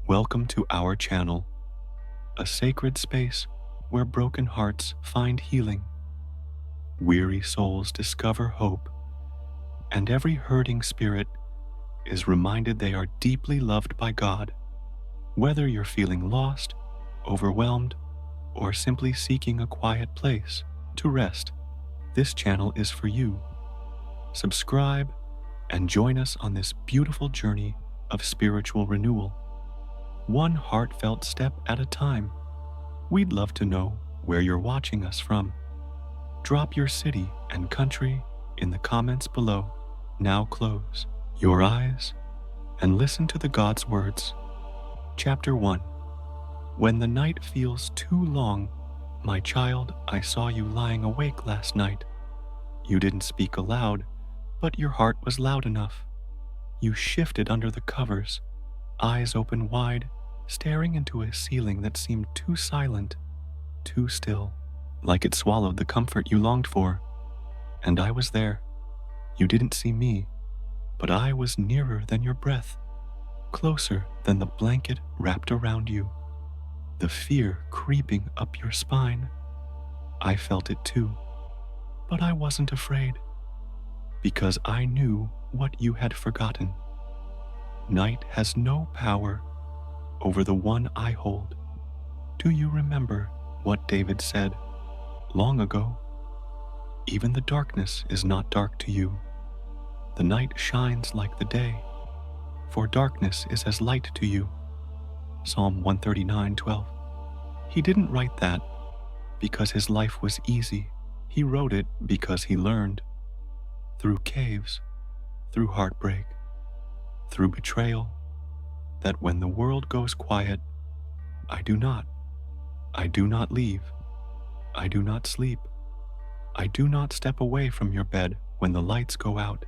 Welcome to our channel, a sacred space where broken hearts find healing, weary souls discover hope, and every hurting spirit is reminded they are deeply loved by God. Whether you're feeling lost, overwhelmed, or simply seeking a quiet place to rest, this channel is for you. Subscribe and join us on this beautiful journey of spiritual renewal, one heartfelt step at a time. We'd love to know where you're watching us from. Drop your city and country in the comments below. Now close your eyes and listen to the God's words. Chapter 1. When the night feels too long, my child, I saw you lying awake last night. You didn't speak aloud, but your heart was loud enough. You shifted under the covers, eyes open wide, staring into a ceiling that seemed too silent, too still, like it swallowed the comfort you longed for. And I was there. You didn't see me, but I was nearer than your breath, closer than the blanket wrapped around you. The fear creeping up your spine. I felt it too, but I wasn't afraid, because I knew what you had forgotten. Night has no power over the one I hold. Do you remember what David said long ago? Even the darkness is not dark to you. The night shines like the day, for darkness is as light to you. Psalm 139:12. He didn't write that because his life was easy. He wrote it because he learned. Through caves, through heartbreak, through betrayal, that when the world goes quiet, I do not leave. I do not sleep. I do not step away from your bed when the lights go out.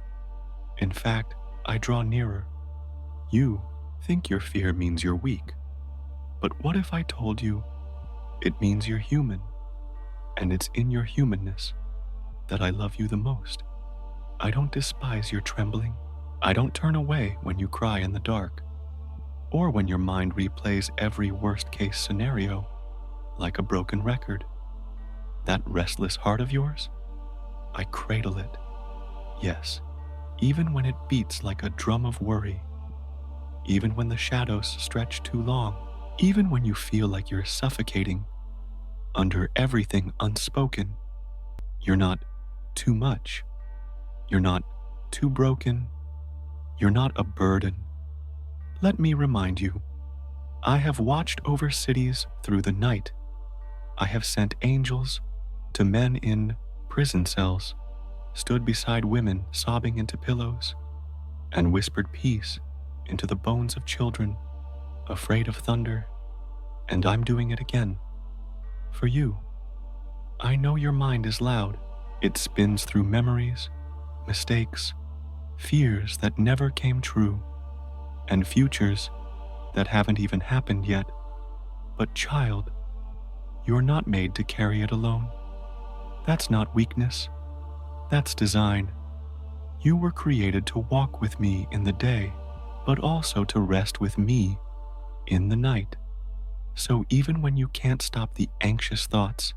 In fact, I draw nearer. You think your fear means you're weak. But what if I told you it means you're human, and it's in your humanness that I love you the most? I don't despise your trembling. I don't turn away when you cry in the dark, or when your mind replays every worst-case scenario like a broken record. That restless heart of yours, I cradle it. Yes, even when it beats like a drum of worry, even when the shadows stretch too long, even when you feel like you're suffocating under everything unspoken. You're not too much. You're not too broken. You're not a burden. Let me remind you, I have watched over cities through the night. I have sent angels to men in prison cells, stood beside women sobbing into pillows, and whispered peace into the bones of children afraid of thunder. And I'm doing it again. For you. I know your mind is loud. It spins through memories, mistakes, fears that never came true, and futures that haven't even happened yet. But child, you're not made to carry it alone. That's not weakness. That's design. You were created to walk with me in the day, but also to rest with me in the night. So even when you can't stop the anxious thoughts,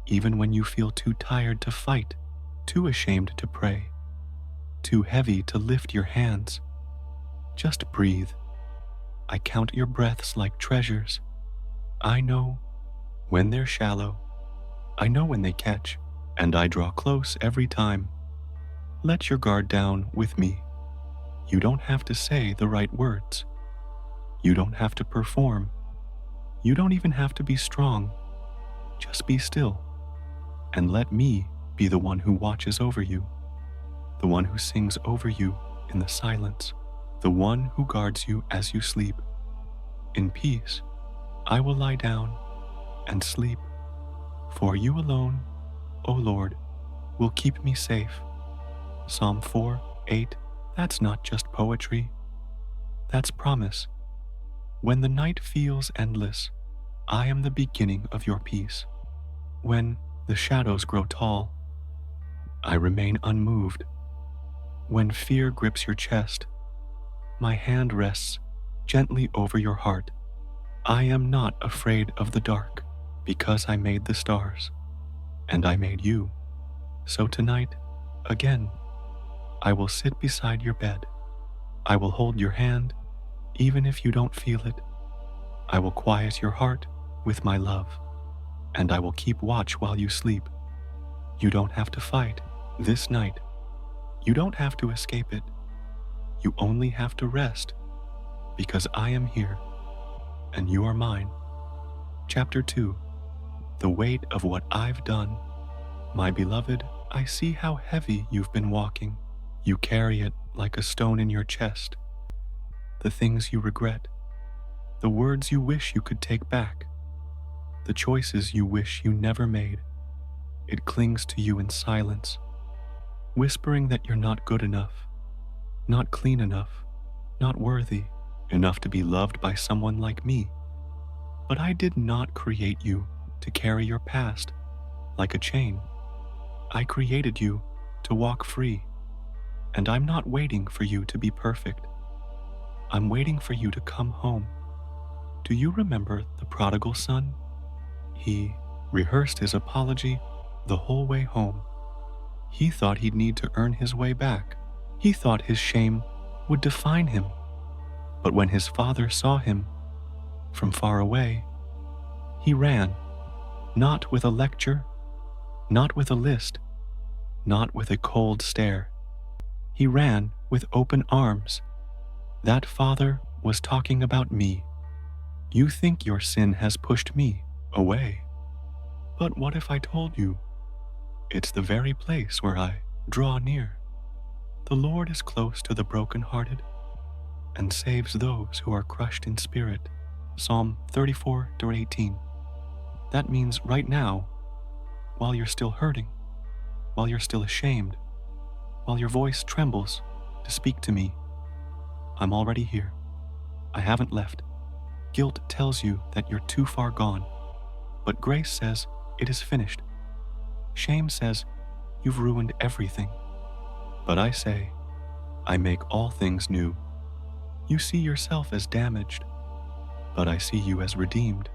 even when you feel too tired to fight, too ashamed to pray, too heavy to lift your hands, just breathe. I count your breaths like treasures. I know when they're shallow. I know when they catch, and I draw close every time. Let your guard down with me. You don't have to say the right words. You don't have to perform. You don't even have to be strong. Just be still, and let me be the one who watches over you, the one who sings over you in the silence, the one who guards you as you sleep. In peace, I will lie down and sleep, for you alone, O Lord, will keep me safe. Psalm 4:8. That's not just poetry. That's promise. When the night feels endless, I am the beginning of your peace. When the shadows grow tall, I remain unmoved. When fear grips your chest, my hand rests gently over your heart. I am not afraid of the dark, because I made the stars, and I made you. So tonight, again, I will sit beside your bed. I will hold your hand, even if you don't feel it. I will quiet your heart with my love, and I will keep watch while you sleep. You don't have to fight this night. You don't have to escape it. You only have to rest, because I am here, and you are mine. Chapter 2. The weight of what I've done. My beloved, I see how heavy you've been walking. You carry it like a stone in your chest. The things you regret, the words you wish you could take back, the choices you wish you never made. It clings to you in silence, whispering that you're not good enough, not clean enough, not worthy enough to be loved by someone like me. But I did not create you to carry your past like a chain. I created you to walk free, and I'm not waiting for you to be perfect. I'm waiting for you to come home. Do you remember the prodigal son? He rehearsed his apology the whole way home. He thought he'd need to earn his way back. He thought his shame would define him. But when his father saw him from far away, he ran, not with a lecture, not with a list, not with a cold stare. He ran with open arms. That father was talking about me. You think your sin has pushed me away. But what if I told you it's the very place where I draw near? The Lord is close to the brokenhearted and saves those who are crushed in spirit. Psalm 34:18. That means right now, while you're still hurting, while you're still ashamed, while your voice trembles to speak to me, I'm already here. I haven't left. Guilt tells you that you're too far gone, but grace says it is finished. Shame says you've ruined everything. But I say, I make all things new. You see yourself as damaged, but I see you as redeemed.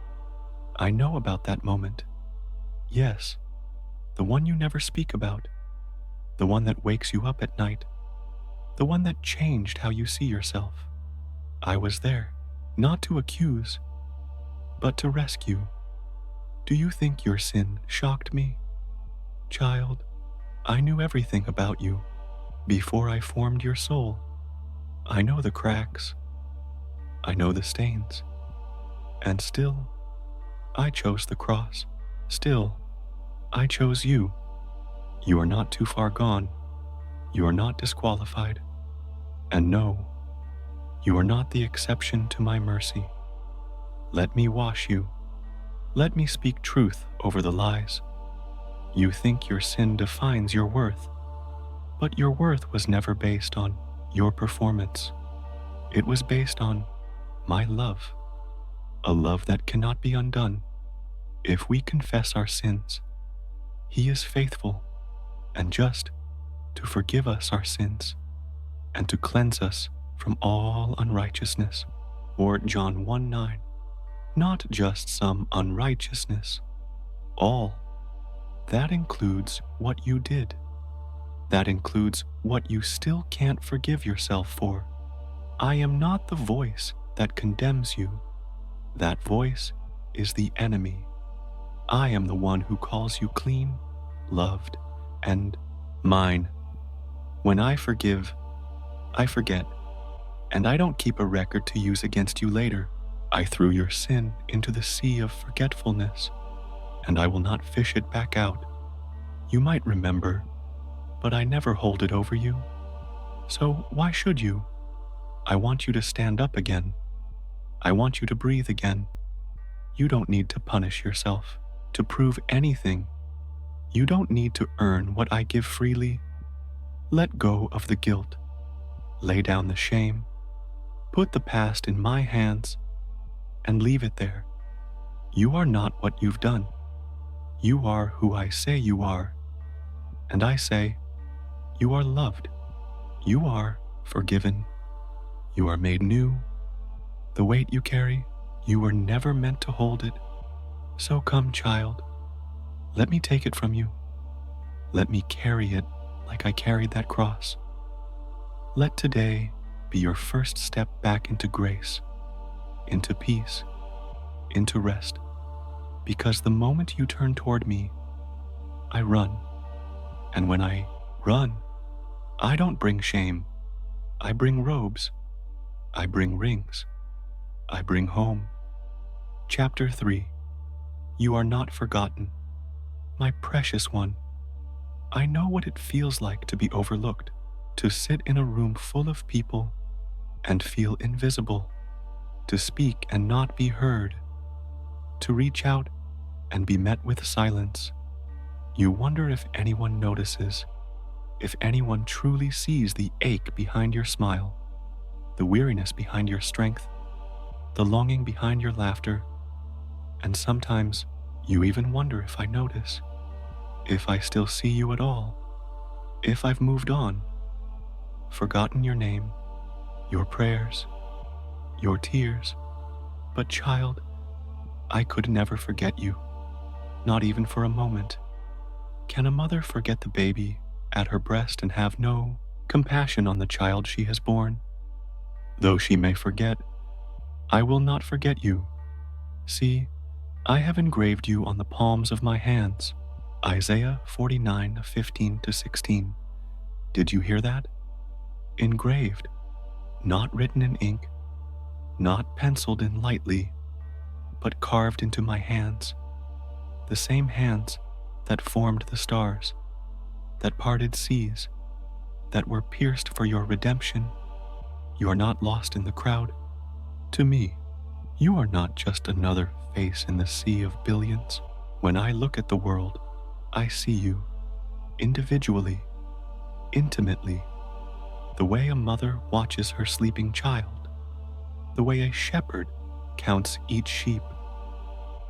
I know about that moment. Yes, the one you never speak about, the one that wakes you up at night, the one that changed how you see yourself. I was there, not to accuse, but to rescue. Do you think your sin shocked me? Child, I knew everything about you before I formed your soul. I know the cracks. I know the stains. And still, I chose the cross. Still, I chose you. You are not too far gone. You are not disqualified. And no, you are not the exception to my mercy. Let me wash you. Let me speak truth over the lies. You think your sin defines your worth, but your worth was never based on your performance. It was based on my love, a love that cannot be undone. If we confess our sins, He is faithful and just to forgive us our sins and to cleanse us from all unrighteousness. Or John 1:9, not just some unrighteousness, all. That includes what you did. That includes what you still can't forgive yourself for. I am not the voice that condemns you. That voice is the enemy. I am the one who calls you clean, loved, and mine. When I forgive, I forget, and I don't keep a record to use against you later. I threw your sin into the sea of forgetfulness, and I will not fish it back out. You might remember, but I never hold it over you. So why should you? I want you to stand up again. I want you to breathe again. You don't need to punish yourself to prove anything. You don't need to earn what I give freely. Let go of the guilt. Lay down the shame. Put the past in my hands and leave it there. You are not what you've done. You are who I say you are. And I say, you are loved. You are forgiven. You are made new. The weight you carry, you were never meant to hold it. So come, child, let me take it from you. Let me carry it like I carried that cross. Let today be your first step back into grace, into peace, into rest. Because the moment you turn toward me, I run. And when I run, I don't bring shame. I bring robes. I bring rings. I bring home. Chapter 3. You are not forgotten. My precious one, I know what it feels like to be overlooked, to sit in a room full of people and feel invisible, to speak and not be heard, to reach out and be met with silence. You wonder if anyone notices, if anyone truly sees the ache behind your smile, the weariness behind your strength, the longing behind your laughter, and sometimes you even wonder if I notice, if I still see you at all, if I've moved on, forgotten your name, your prayers, your tears. But child, I could never forget you, not even for a moment. Can a mother forget the baby at her breast and have no compassion on the child she has borne? Though she may forget, I will not forget you. See, I have engraved you on the palms of my hands. Isaiah 49:15-16. Did you hear that? Engraved, not written in ink, not penciled in lightly, but carved into my hands, the same hands that formed the stars, that parted seas, that were pierced for your redemption. You are not lost in the crowd. To me, you are not just another face in the sea of billions. When I look at the world, I see you, individually, intimately, the way a mother watches her sleeping child, the way a shepherd counts each sheep,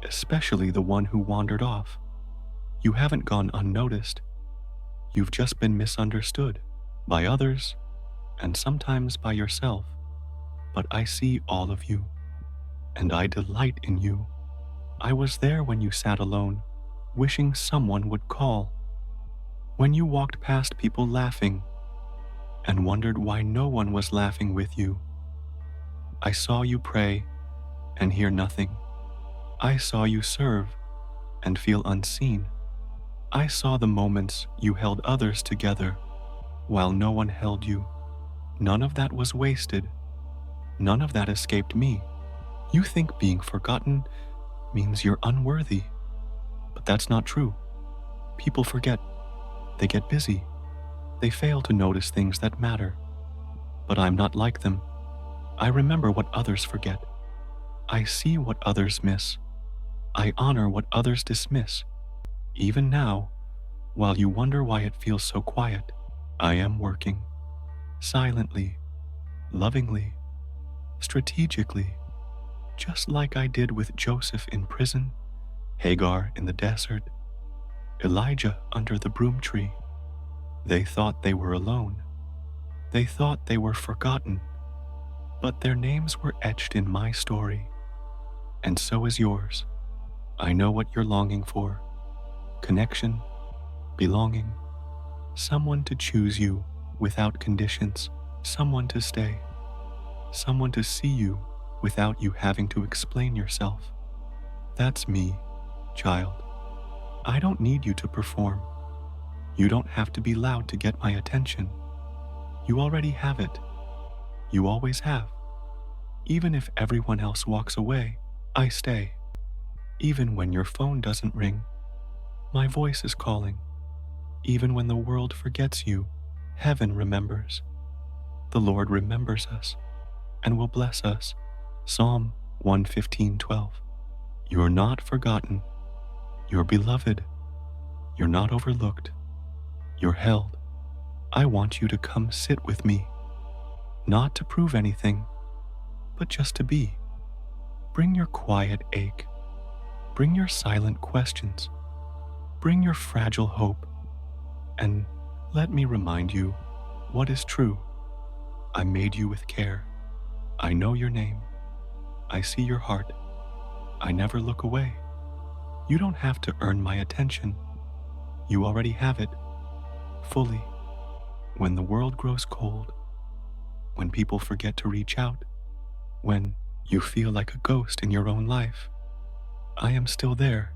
especially the one who wandered off. You haven't gone unnoticed. You've just been misunderstood by others and sometimes by yourself. But I see all of you, and I delight in you. I was there when you sat alone, wishing someone would call, when you walked past people laughing and wondered why no one was laughing with you. I saw you pray and hear nothing. I saw you serve and feel unseen. I saw the moments you held others together while no one held you. None of that was wasted. None of that escaped me. You think being forgotten means you're unworthy, but that's not true. People forget. They get busy. They fail to notice things that matter. But I'm not like them. I remember what others forget. I see what others miss. I honor what others dismiss. Even now, while you wonder why it feels so quiet, I am working. Silently, lovingly, strategically, just like I did with Joseph in prison, Hagar in the desert, Elijah under the broom tree. They thought they were alone. They thought they were forgotten, but their names were etched in my story, and so is yours. I know what you're longing for: connection, belonging, someone to choose you without conditions, someone to stay, someone to see you without you having to explain yourself. That's me, child. I don't need you to perform. You don't have to be loud to get my attention. You already have it. You always have. Even if everyone else walks away, I stay. Even when your phone doesn't ring, my voice is calling. Even when the world forgets you, heaven remembers. The Lord remembers us and will bless us. Psalm 115:12. You're not forgotten. You're beloved. You're not overlooked. You're held. I want you to come sit with me, not to prove anything, but just to be. Bring your quiet ache. Bring your silent questions. Bring your fragile hope. And let me remind you what is true. I made you with care. I know your name. I see your heart. I never look away. You don't have to earn my attention. You already have it, fully. When the world grows cold, when people forget to reach out, when you feel like a ghost in your own life, I am still there,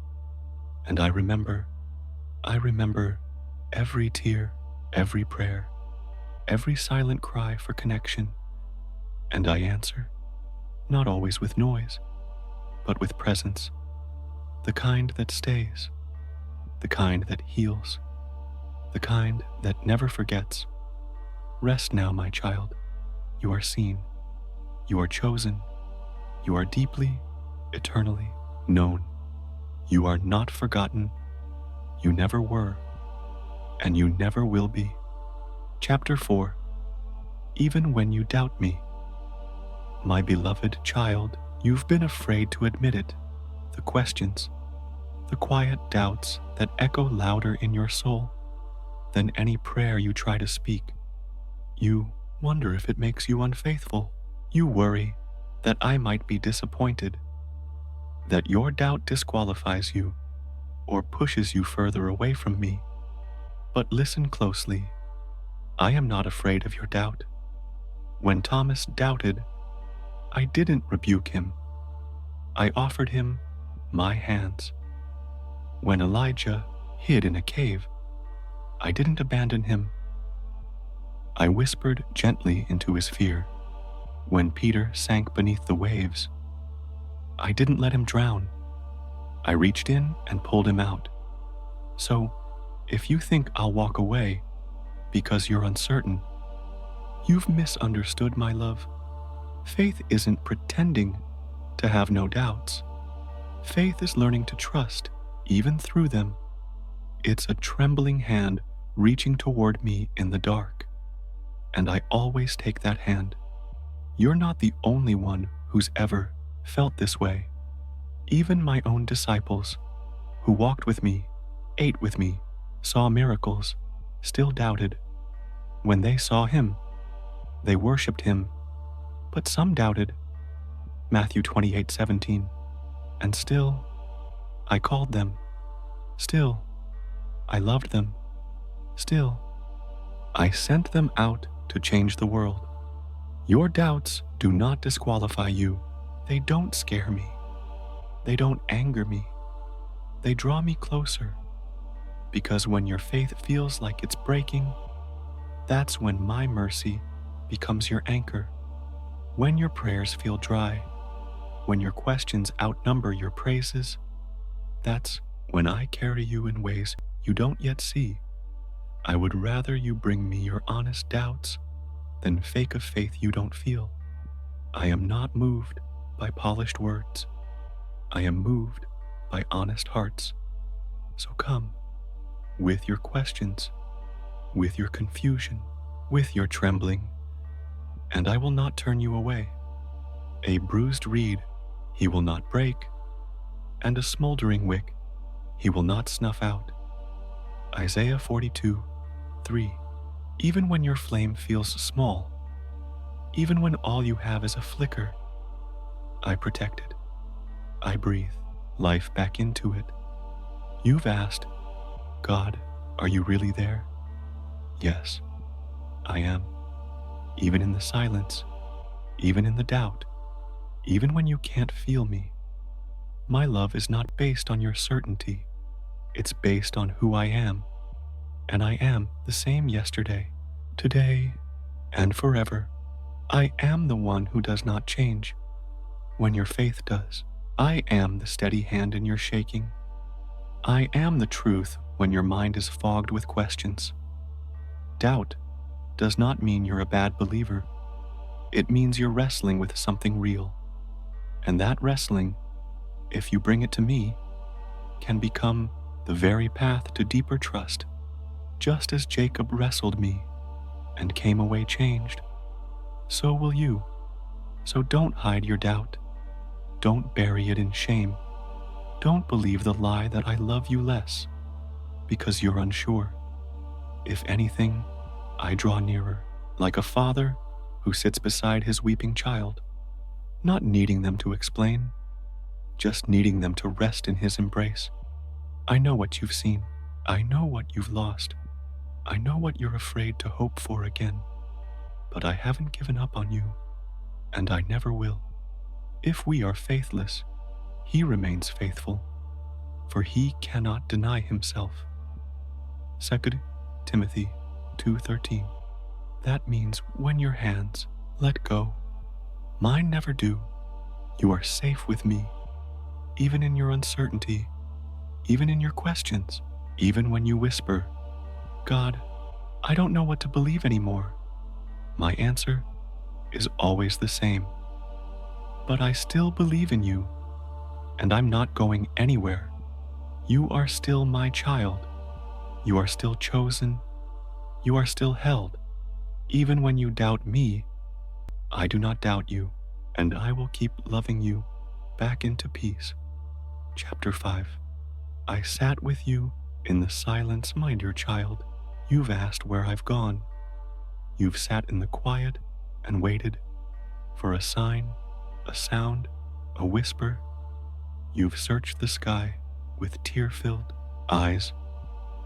and I remember every tear, every prayer, every silent cry for connection, and I answer, not always with noise, but with presence, the kind that stays, the kind that heals, the kind that never forgets. Rest now, my child. You are seen. You are chosen. You are deeply, eternally known. You are not forgotten. You never were, and you never will be. Chapter 4. Even when you doubt me. My beloved child, you've been afraid to admit it. The questions, the quiet doubts that echo louder in your soul than any prayer you try to speak. You wonder if it makes you unfaithful. You worry that I might be disappointed, that your doubt disqualifies you or pushes you further away from me. But listen closely. I am not afraid of your doubt. When Thomas doubted, I didn't rebuke him. I offered him my hands. When Elijah hid in a cave, I didn't abandon him. I whispered gently into his fear. When Peter sank beneath the waves, I didn't let him drown. I reached in and pulled him out. So, if you think I'll walk away because you're uncertain, you've misunderstood my love. Faith isn't pretending to have no doubts. Faith is learning to trust, even through them. It's a trembling hand reaching toward me in the dark, and I always take that hand. You're not the only one who's ever felt this way. Even my own disciples, who walked with me, ate with me, saw miracles, still doubted. When they saw him, they worshipped him, but some doubted. Matthew 28:17. And still, I called them. Still, I loved them. Still, I sent them out to change the world. Your doubts do not disqualify you. They don't scare me. They don't anger me. They draw me closer. Because when your faith feels like it's breaking, that's when my mercy becomes your anchor. When your prayers feel dry, when your questions outnumber your praises, that's when I carry you in ways you don't yet see. I would rather you bring me your honest doubts than fake a faith you don't feel. I am not moved by polished words. I am moved by honest hearts. So come, with your questions, with your confusion, with your trembling, and I will not turn you away. A bruised reed he will not break, and a smoldering wick he will not snuff out. Isaiah 42:3. Even when your flame feels small, even when all you have is a flicker, I protect it. I breathe life back into it. You've asked, God, are you really there? Yes, I am. Even in the silence, even in the doubt, even when you can't feel me. My love is not based on your certainty. It's based on who I am. And I am the same yesterday, today, and forever. I am the one who does not change when your faith does. I am the steady hand in your shaking. I am the truth when your mind is fogged with questions. Doubt does not mean you're a bad believer. It means you're wrestling with something real. And that wrestling, if you bring it to me, can become the very path to deeper trust. Just as Jacob wrestled me and came away changed, so will you. So don't hide your doubt. Don't bury it in shame. Don't believe the lie that I love you less because you're unsure. If anything, I draw nearer, like a father who sits beside his weeping child. not needing them to explain, just needing them to rest in his embrace. I know what you've seen. I know what you've lost. I know what you're afraid to hope for again. But I haven't given up on you, and I never will. If we are faithless, he remains faithful, for he cannot deny himself. 2 Timothy 2:13. That means when your hands let go, mine never do. You are safe with me, even in your uncertainty, even in your questions, even when you whisper, God, I don't know what to believe anymore. My answer is always the same. But I still believe in you, and I'm not going anywhere. You are still my child. You are still chosen. You are still held. Even when you doubt me, I do not doubt you, and I will keep loving you back into peace. Chapter 5. I sat with you in the silence, my dear child. You've asked where I've gone. You've sat in the quiet and waited for a sign, a sound, a whisper. You've searched the sky with tear-filled eyes,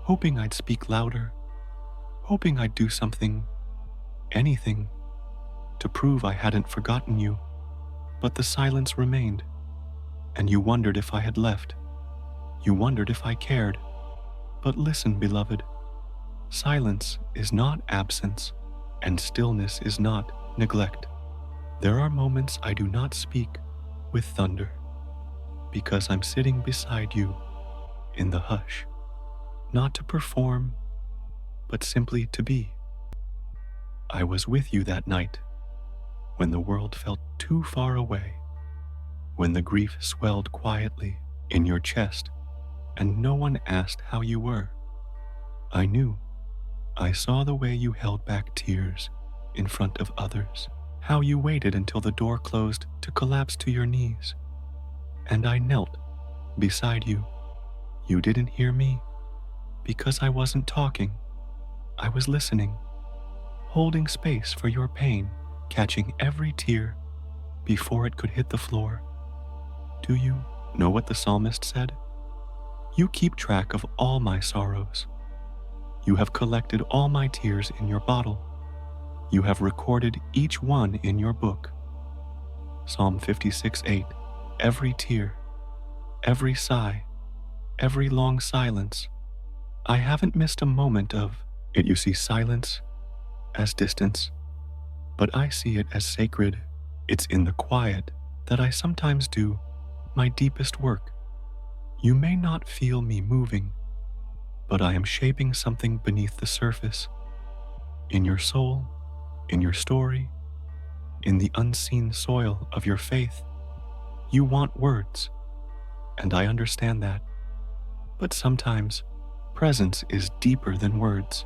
hoping I'd speak louder, hoping I'd do something, anything, to prove I hadn't forgotten you. But the silence remained, and you wondered if I had left. You wondered if I cared. But listen, beloved, silence is not absence, and stillness is not neglect. There are moments I do not speak with thunder, because I'm sitting beside you in the hush, not to perform, but simply to be. I was with you that night, when the world felt too far away, when the grief swelled quietly in your chest, and no one asked how you were. I knew. I saw the way you held back tears in front of others, how you waited until the door closed to collapse to your knees. And I knelt beside you. You didn't hear me, because I wasn't talking. I was listening, holding space for your pain, catching every tear before it could hit the floor. Do you know what the psalmist said? You keep track of all my sorrows. You have collected all my tears in your bottle. You have recorded each one in your book. Psalm 56:8. Every tear, every sigh, every long silence. I haven't missed a moment of it. You see silence as distance, but I see it as sacred. It's in the quiet that I sometimes do my deepest work. You may not feel me moving, but I am shaping something beneath the surface. In your soul, in your story, in the unseen soil of your faith. You want words, and I understand that. But sometimes, presence is deeper than words.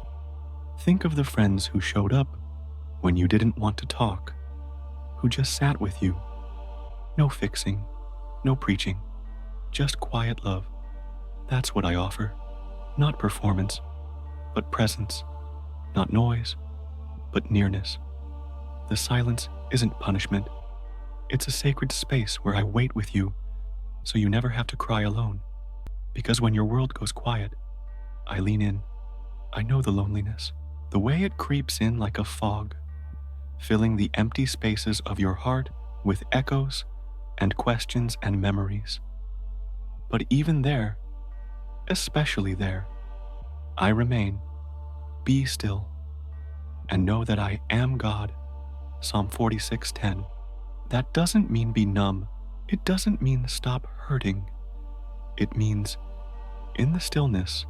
Think of the friends who showed up when you didn't want to talk, who just sat with you. No fixing, no preaching, just quiet love. That's what I offer. Not performance, but presence. Not noise, but nearness. The silence isn't punishment. It's a sacred space where I wait with you, so you never have to cry alone. Because when your world goes quiet, I lean in. I know the loneliness, the way it creeps in like a fog, filling the empty spaces of your heart with echoes and questions and memories. But even there, especially there, I remain. Be still and know that I am God. Psalm 46:10. That doesn't mean be numb. It doesn't mean stop hurting. It means in the stillness,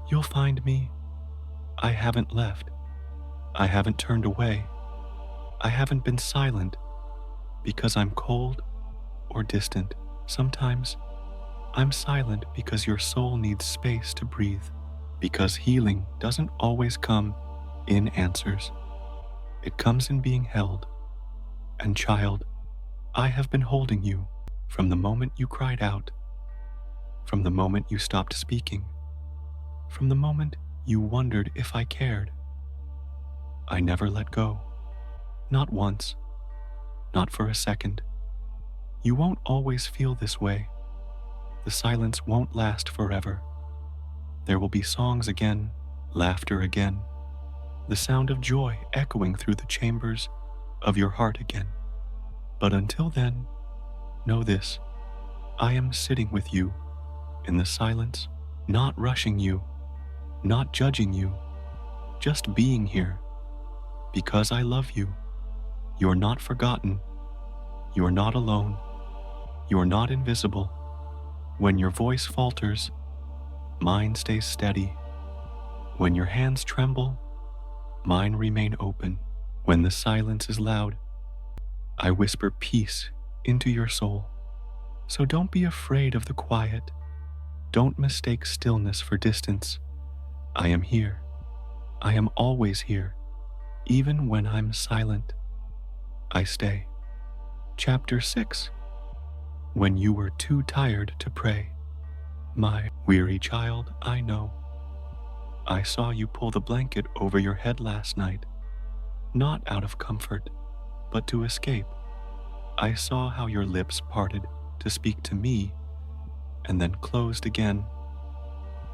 you'll find me. I haven't left. I haven't turned away. I haven't been silent because I'm cold or distant. Sometimes I'm silent because your soul needs space to breathe, because healing doesn't always come in answers. It comes in being held. And child, I have been holding you from the moment you cried out, from the moment you stopped speaking, from the moment you wondered if I cared. I never let go. Not once, not for a second. You won't always feel this way. The silence won't last forever. There will be songs again, laughter again, the sound of joy echoing through the chambers of your heart again. But until then, know this: I am sitting with you in the silence, not rushing you, not judging you, just being here. Because I love you. You're not forgotten. You're not alone. You're not invisible. When your voice falters, mine stays steady. When your hands tremble, mine remain open. When the silence is loud, I whisper peace into your soul. So don't be afraid of the quiet. Don't mistake stillness for distance. I am here. I am always here. Even when I'm silent, I stay. Chapter 6. When you were too tired to pray. My weary child, I know. I saw you pull the blanket over your head last night, not out of comfort, but to escape. I saw how your lips parted to speak to me and then closed again,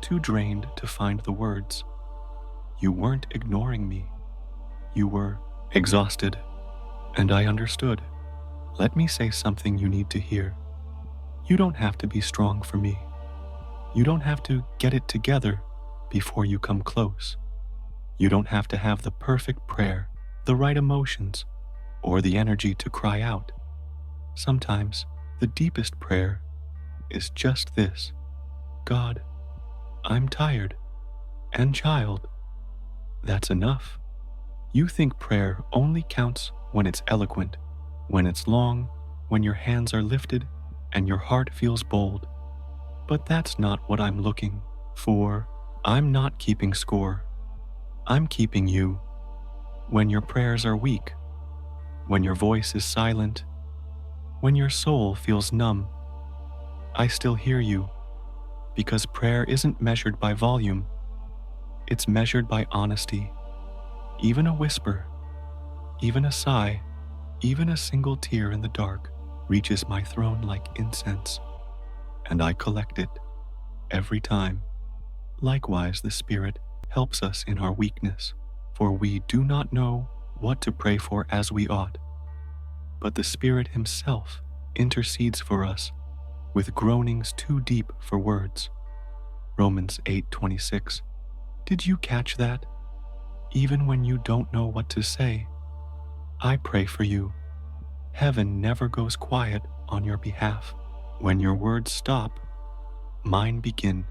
too drained to find the words. You weren't ignoring me. You were exhausted, and I understood. Let me say something you need to hear. You don't have to be strong for me. You don't have to get it together before you come close. You don't have to have the perfect prayer, the right emotions, or the energy to cry out. Sometimes the deepest prayer is just this: God, I'm tired. And child, that's enough. You think prayer only counts when it's eloquent, when it's long, when your hands are lifted and your heart feels bold. But that's not what I'm looking for. I'm not keeping score. I'm keeping you. When your prayers are weak, when your voice is silent, when your soul feels numb, I still hear you, because prayer isn't measured by volume. It's measured by honesty. Even a whisper, even a sigh, even a single tear in the dark reaches my throne like incense, and I collect it every time. Likewise, the Spirit helps us in our weakness, for we do not know what to pray for as we ought. But the Spirit Himself intercedes for us with groanings too deep for words. Romans 8:26. Did you catch that? Even when you don't know what to say, I pray for you. Heaven never goes quiet on your behalf. When your words stop, mine begin.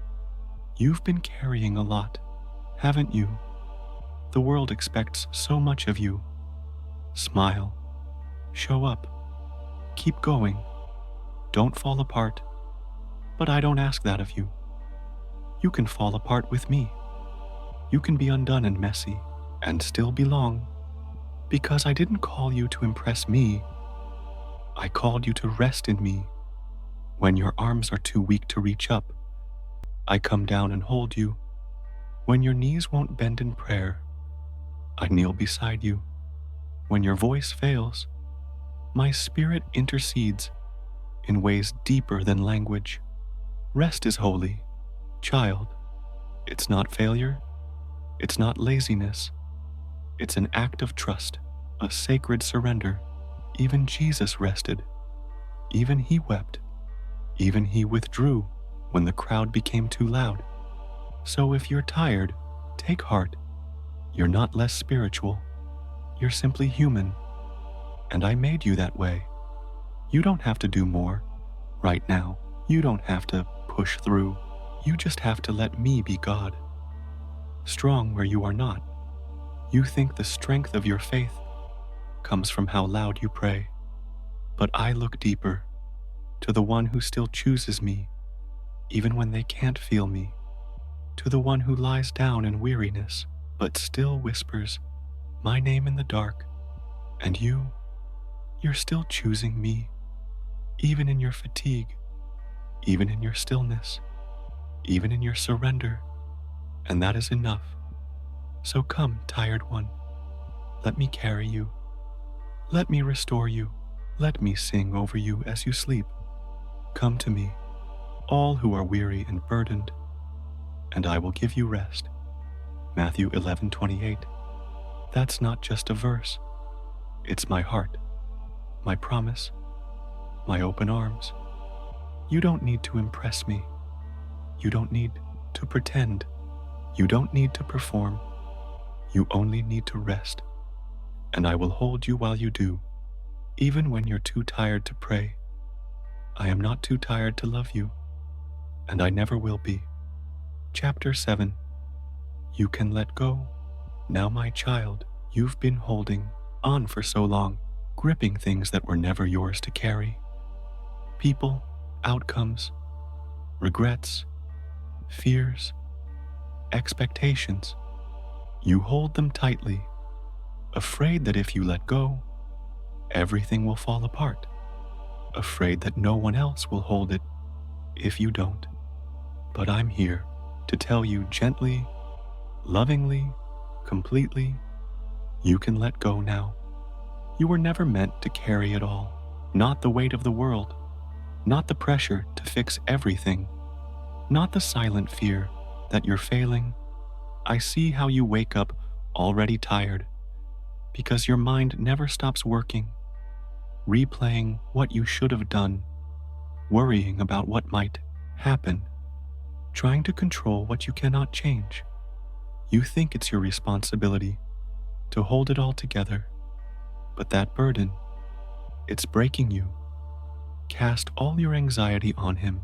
You've been carrying a lot, haven't you? The world expects so much of you. Smile. Show up. Keep going. Don't fall apart. But I don't ask that of you. You can fall apart with me. You can be undone and messy and still belong, because I didn't call you to impress me. I called you to rest in me. When your arms are too weak to reach up, I come down and hold you. When your knees won't bend in prayer, I kneel beside you. When your voice fails, my Spirit intercedes in ways deeper than language. Rest is holy. Child, it's not failure. It's not laziness. It's an act of trust, a sacred surrender. Even Jesus rested. Even He wept. Even He withdrew when the crowd became too loud. So if you're tired, take heart. You're not less spiritual. You're simply human. And I made you that way. You don't have to do more. Right now, you don't have to push through. You just have to let me be God. Strong where you are not. You think the strength of your faith comes from how loud you pray. But I look deeper, to the one who still chooses me, even when they can't feel me, to the one who lies down in weariness, but still whispers my name in the dark. And you're still choosing me, even in your fatigue, even in your stillness, even in your surrender. And that is enough. So come, tired one, let me carry you. Let me restore you. Let me sing over you as you sleep. Come to me, all who are weary and burdened, and I will give you rest. Matthew 11:28. That's not just a verse. It's my heart, my promise, my open arms. You don't need to impress me. You don't need to pretend. You don't need to perform. You only need to rest. And I will hold you while you do, even when you're too tired to pray. I am not too tired to love you, and I never will be. Chapter 7. You can let go. Now, my child, you've been holding on for so long, gripping things that were never yours to carry. People, outcomes, regrets, fears, expectations. You hold them tightly, afraid that if you let go, everything will fall apart, afraid that no one else will hold it if you don't. But I'm here to tell you gently, lovingly, completely, you can let go now. You were never meant to carry it all, not the weight of the world, not the pressure to fix everything, not the silent fear that you're failing. I see how you wake up already tired, because your mind never stops working, replaying what you should have done, worrying about what might happen, trying to control what you cannot change. You think it's your responsibility to hold it all together, but that burden, it's breaking you. Cast all your anxiety on him,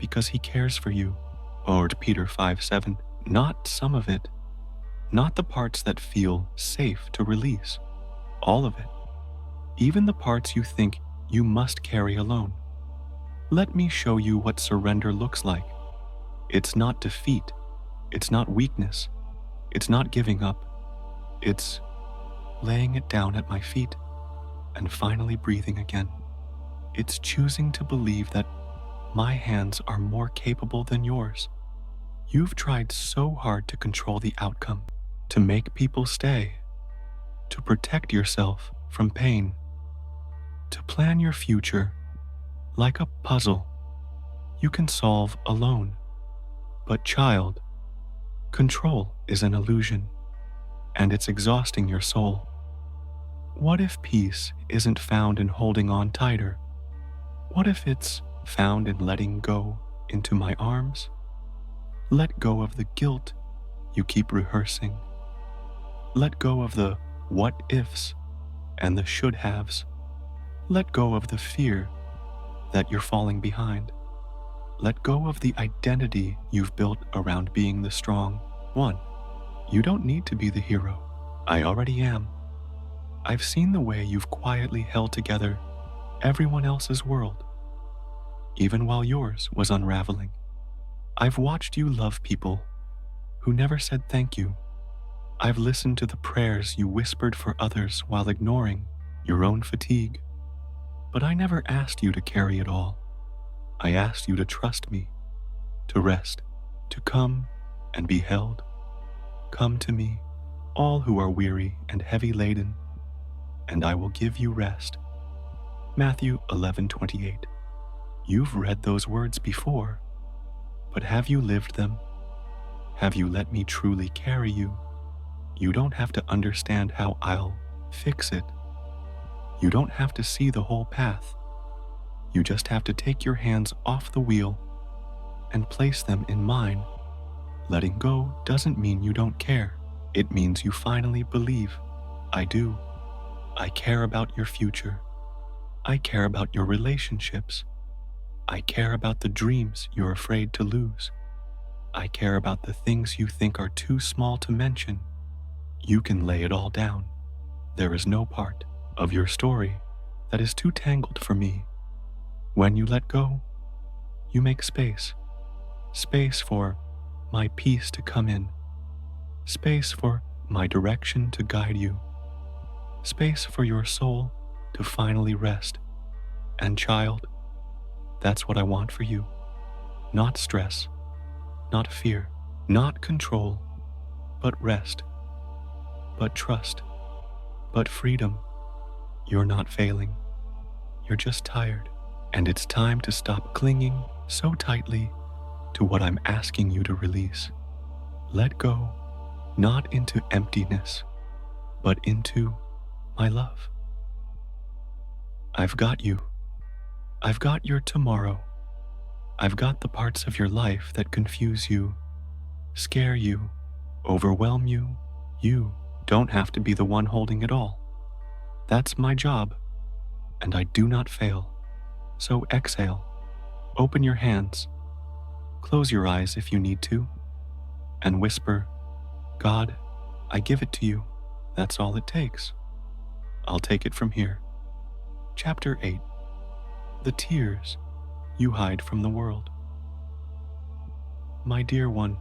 because he cares for you. Or Peter 5:7, not some of it, not the parts that feel safe to release, all of it, even the parts you think you must carry alone. Let me show you what surrender looks like. It's not defeat, it's not weakness, it's not giving up, it's laying it down at my feet and finally breathing again. It's choosing to believe that my hands are more capable than yours. You've tried so hard to control the outcome, to make people stay, to protect yourself from pain, to plan your future like a puzzle you can solve alone. But child, control is an illusion, and it's exhausting your soul. What if peace isn't found in holding on tighter? What if it's found in letting go into my arms? Let go of the guilt you keep rehearsing. Let go of the what ifs and the should haves. Let go of the fear that you're falling behind. Let go of the identity you've built around being the strong one. You don't need to be the hero. I already am. I've seen the way you've quietly held together everyone else's world, even while yours was unraveling. I've watched you love people who never said thank you. I've listened to the prayers you whispered for others while ignoring your own fatigue. But I never asked you to carry it all. I asked you to trust me, to rest, to come and be held. Come to me, all who are weary and heavy laden, and I will give you rest. Matthew 11:28. You've read those words before, but have you lived them? Have you let me truly carry you? You don't have to understand how I'll fix it. You don't have to see the whole path. You just have to take your hands off the wheel and place them in mine. Letting go doesn't mean you don't care. It means you finally believe. I do. I care about your future. I care about your relationships. I care about the dreams you're afraid to lose. I care about the things you think are too small to mention. You can lay it all down. There is no part of your story that is too tangled for me. When you let go, you make space. Space for my peace to come in. Space for my direction to guide you. Space for your soul to finally rest. And child, that's what I want for you. Not stress, not fear, not control, but rest, but trust, but freedom. You're not failing. You're just tired, and it's time to stop clinging so tightly to what I'm asking you to release. Let go, not into emptiness, but into my love. I've got you. I've got your tomorrow. I've got the parts of your life that confuse you, scare you, overwhelm you. You don't have to be the one holding it all. That's my job, and I do not fail. So exhale, open your hands, close your eyes if you need to, and whisper, God, I give it to you. That's all it takes. I'll take it from here. Chapter 8. The tears you hide from the world. My dear one,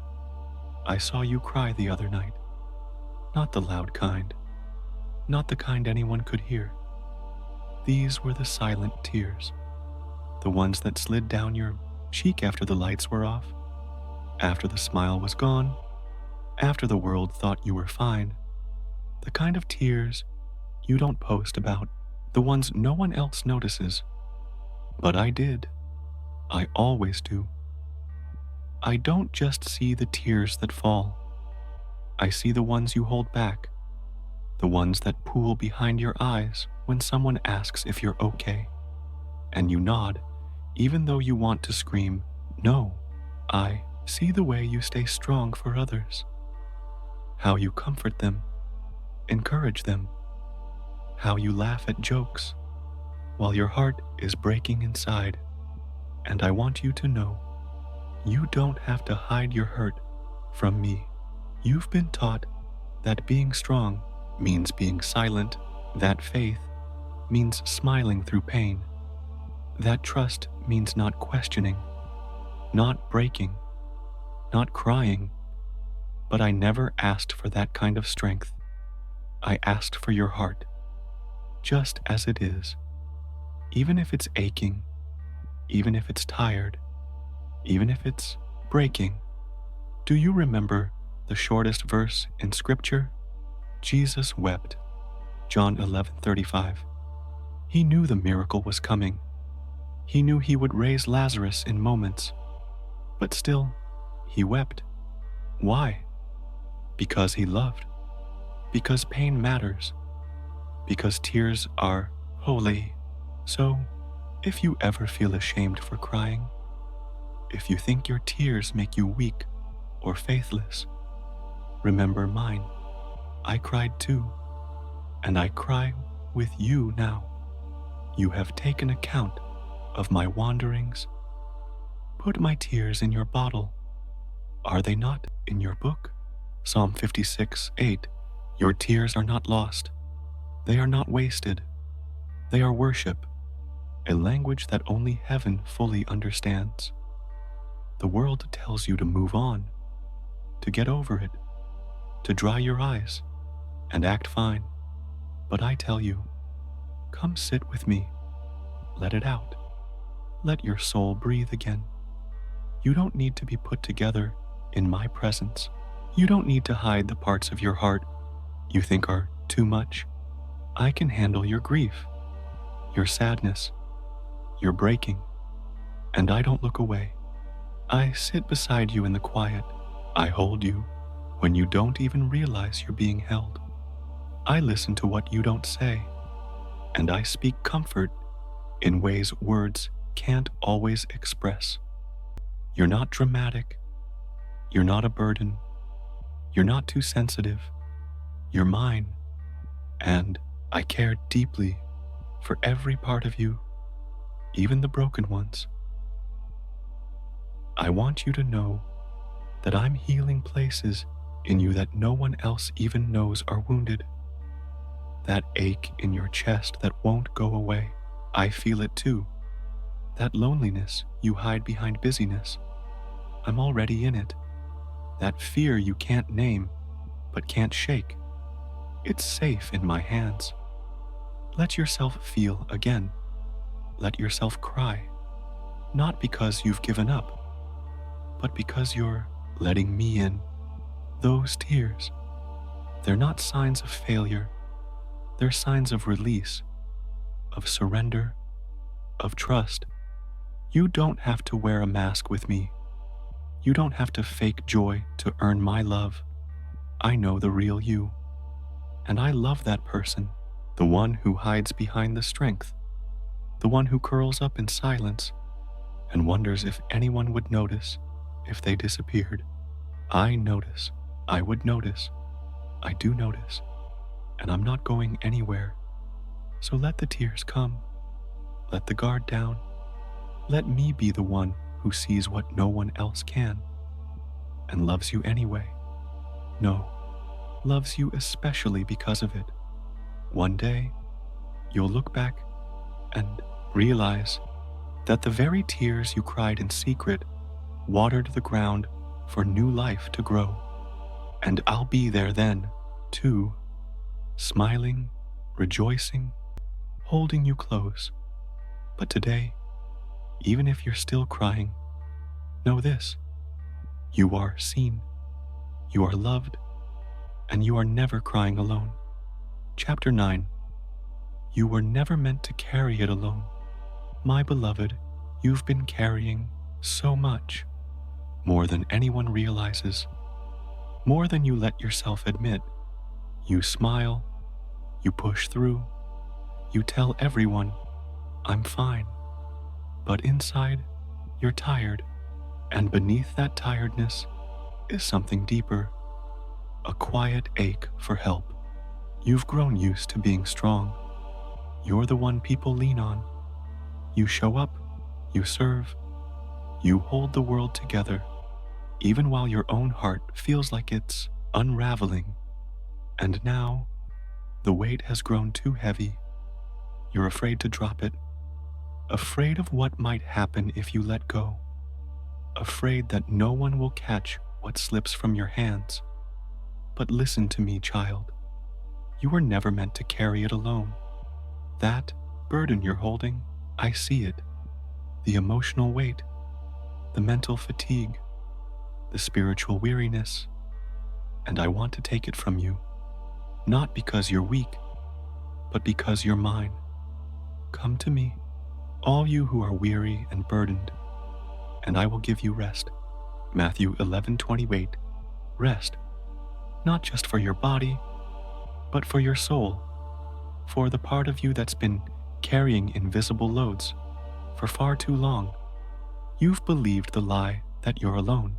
I saw you cry the other night. Not the loud kind, not the kind anyone could hear. These were the silent tears, the ones that slid down your cheek after the lights were off, after the smile was gone, after the world thought you were fine. The kind of tears you don't post about, the ones no one else notices. But I did. I always do. I don't just see the tears that fall. I see the ones you hold back, the ones that pool behind your eyes when someone asks if you're okay, and you nod, even though you want to scream, no. I see the way you stay strong for others, how you comfort them, encourage them, how you laugh at jokes while your heart is breaking inside. And I want you to know, you don't have to hide your hurt from me. You've been taught that being strong means being silent, that faith means smiling through pain, that trust means not questioning, not breaking, not crying. But I never asked for that kind of strength. I asked for your heart, just as it is, even if it's aching, even if it's tired, even if it's breaking. Do you remember the shortest verse in Scripture? Jesus wept. John 11:35. He knew the miracle was coming. He knew he would raise Lazarus in moments. But still, he wept. Why? Because he loved. Because pain matters. Because tears are holy. So, if you ever feel ashamed for crying, if you think your tears make you weak or faithless, remember mine. I cried too, and I cry with you now. You have taken account of my wanderings. Put my tears in your bottle. Are they not in your book? Psalm 56:8. Your tears are not lost. They are not wasted. They are worship, a language that only heaven fully understands. The world tells you to move on, to get over it, to dry your eyes and act fine. But I tell you, come sit with me. Let it out. Let your soul breathe again. You don't need to be put together in my presence. You don't need to hide the parts of your heart you think are too much. I can handle your grief, your sadness, your breaking, and I don't look away. I sit beside you in the quiet. I hold you when you don't even realize you're being held. I listen to what you don't say, and I speak comfort in ways words can't always express. You're not dramatic. You're not a burden. You're not too sensitive. You're mine, and I care deeply for every part of you, even the broken ones. I want you to know that I'm healing places in you that no one else even knows are wounded. That ache in your chest that won't go away, I feel it too. That loneliness you hide behind busyness, I'm already in it. That fear you can't name but can't shake, it's safe in my hands. Let yourself feel again. Let yourself cry, not because you've given up, but because you're letting me in. Those tears, they're not signs of failure. They're signs of release, of surrender, of trust. You don't have to wear a mask with me. You don't have to fake joy to earn my love. I know the real you. And I love that person, the one who hides behind the strength, the one who curls up in silence and wonders if anyone would notice if they disappeared. I notice. I would notice. I do notice. And I'm not going anywhere. So let the tears come. Let the guard down. Let me be the one who sees what no one else can and loves you anyway. No, loves you especially because of it. One day, you'll look back and realize that the very tears you cried in secret watered the ground for new life to grow. And I'll be there then, too, smiling, rejoicing, holding you close. But today, even if you're still crying, know this: you are seen, you are loved, and you are never crying alone. Chapter 9. You were never meant to carry it alone. My beloved, you've been carrying so much, more than anyone realizes, more than you let yourself admit. You smile, you push through, you tell everyone, I'm fine. But inside, you're tired, and beneath that tiredness is something deeper, a quiet ache for help. You've grown used to being strong. You're the one people lean on. You show up, you serve, you hold the world together, even while your own heart feels like it's unraveling. And now, the weight has grown too heavy. You're afraid to drop it, afraid of what might happen if you let go, afraid that no one will catch what slips from your hands. But listen to me, child. You were never meant to carry it alone. That burden you're holding, I see it. The emotional weight, the mental fatigue, the spiritual weariness. And I want to take it from you, not because you're weak, but because you're mine. Come to me, all you who are weary and burdened, and I will give you rest. Matthew 11:28. Rest, not just for your body, but for your soul, for the part of you that's been carrying invisible loads for far too long. You've believed the lie that you're alone,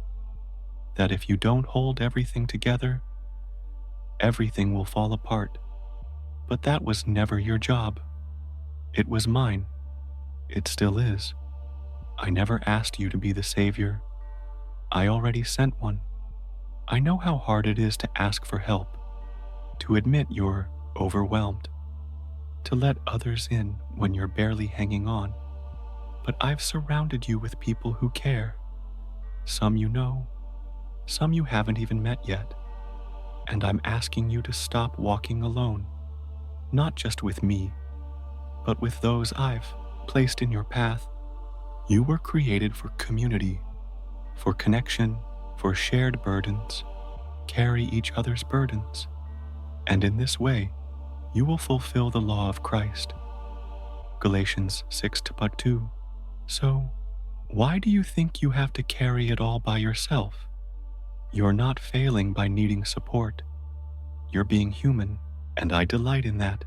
that if you don't hold everything together, everything will fall apart. But that was never your job. It was mine. It still is. I never asked you to be the savior. I already sent one. I know how hard it is to ask for help, to admit you're overwhelmed, to let others in when you're barely hanging on. But I've surrounded you with people who care. Some you know, some you haven't even met yet. And I'm asking you to stop walking alone, not just with me, but with those I've placed in your path. You were created for community, for connection, for shared burdens. Carry each other's burdens. And in this way, you will fulfill the law of Christ. Galatians 6:2. So, why do you think you have to carry it all by yourself? You're not failing by needing support. You're being human, and I delight in that.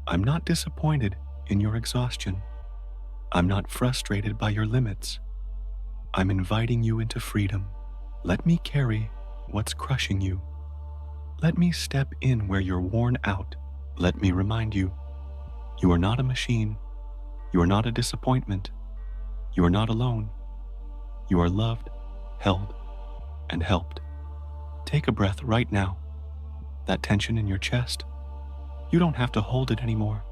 I'm not disappointed in your exhaustion. I'm not frustrated by your limits. I'm inviting you into freedom. Let me carry what's crushing you. Let me step in where you're worn out. Let me remind you, you are not a machine. You are not a disappointment. You are not alone. You are loved, held, and helped. Take a breath right now. That tension in your chest, you don't have to hold it anymore.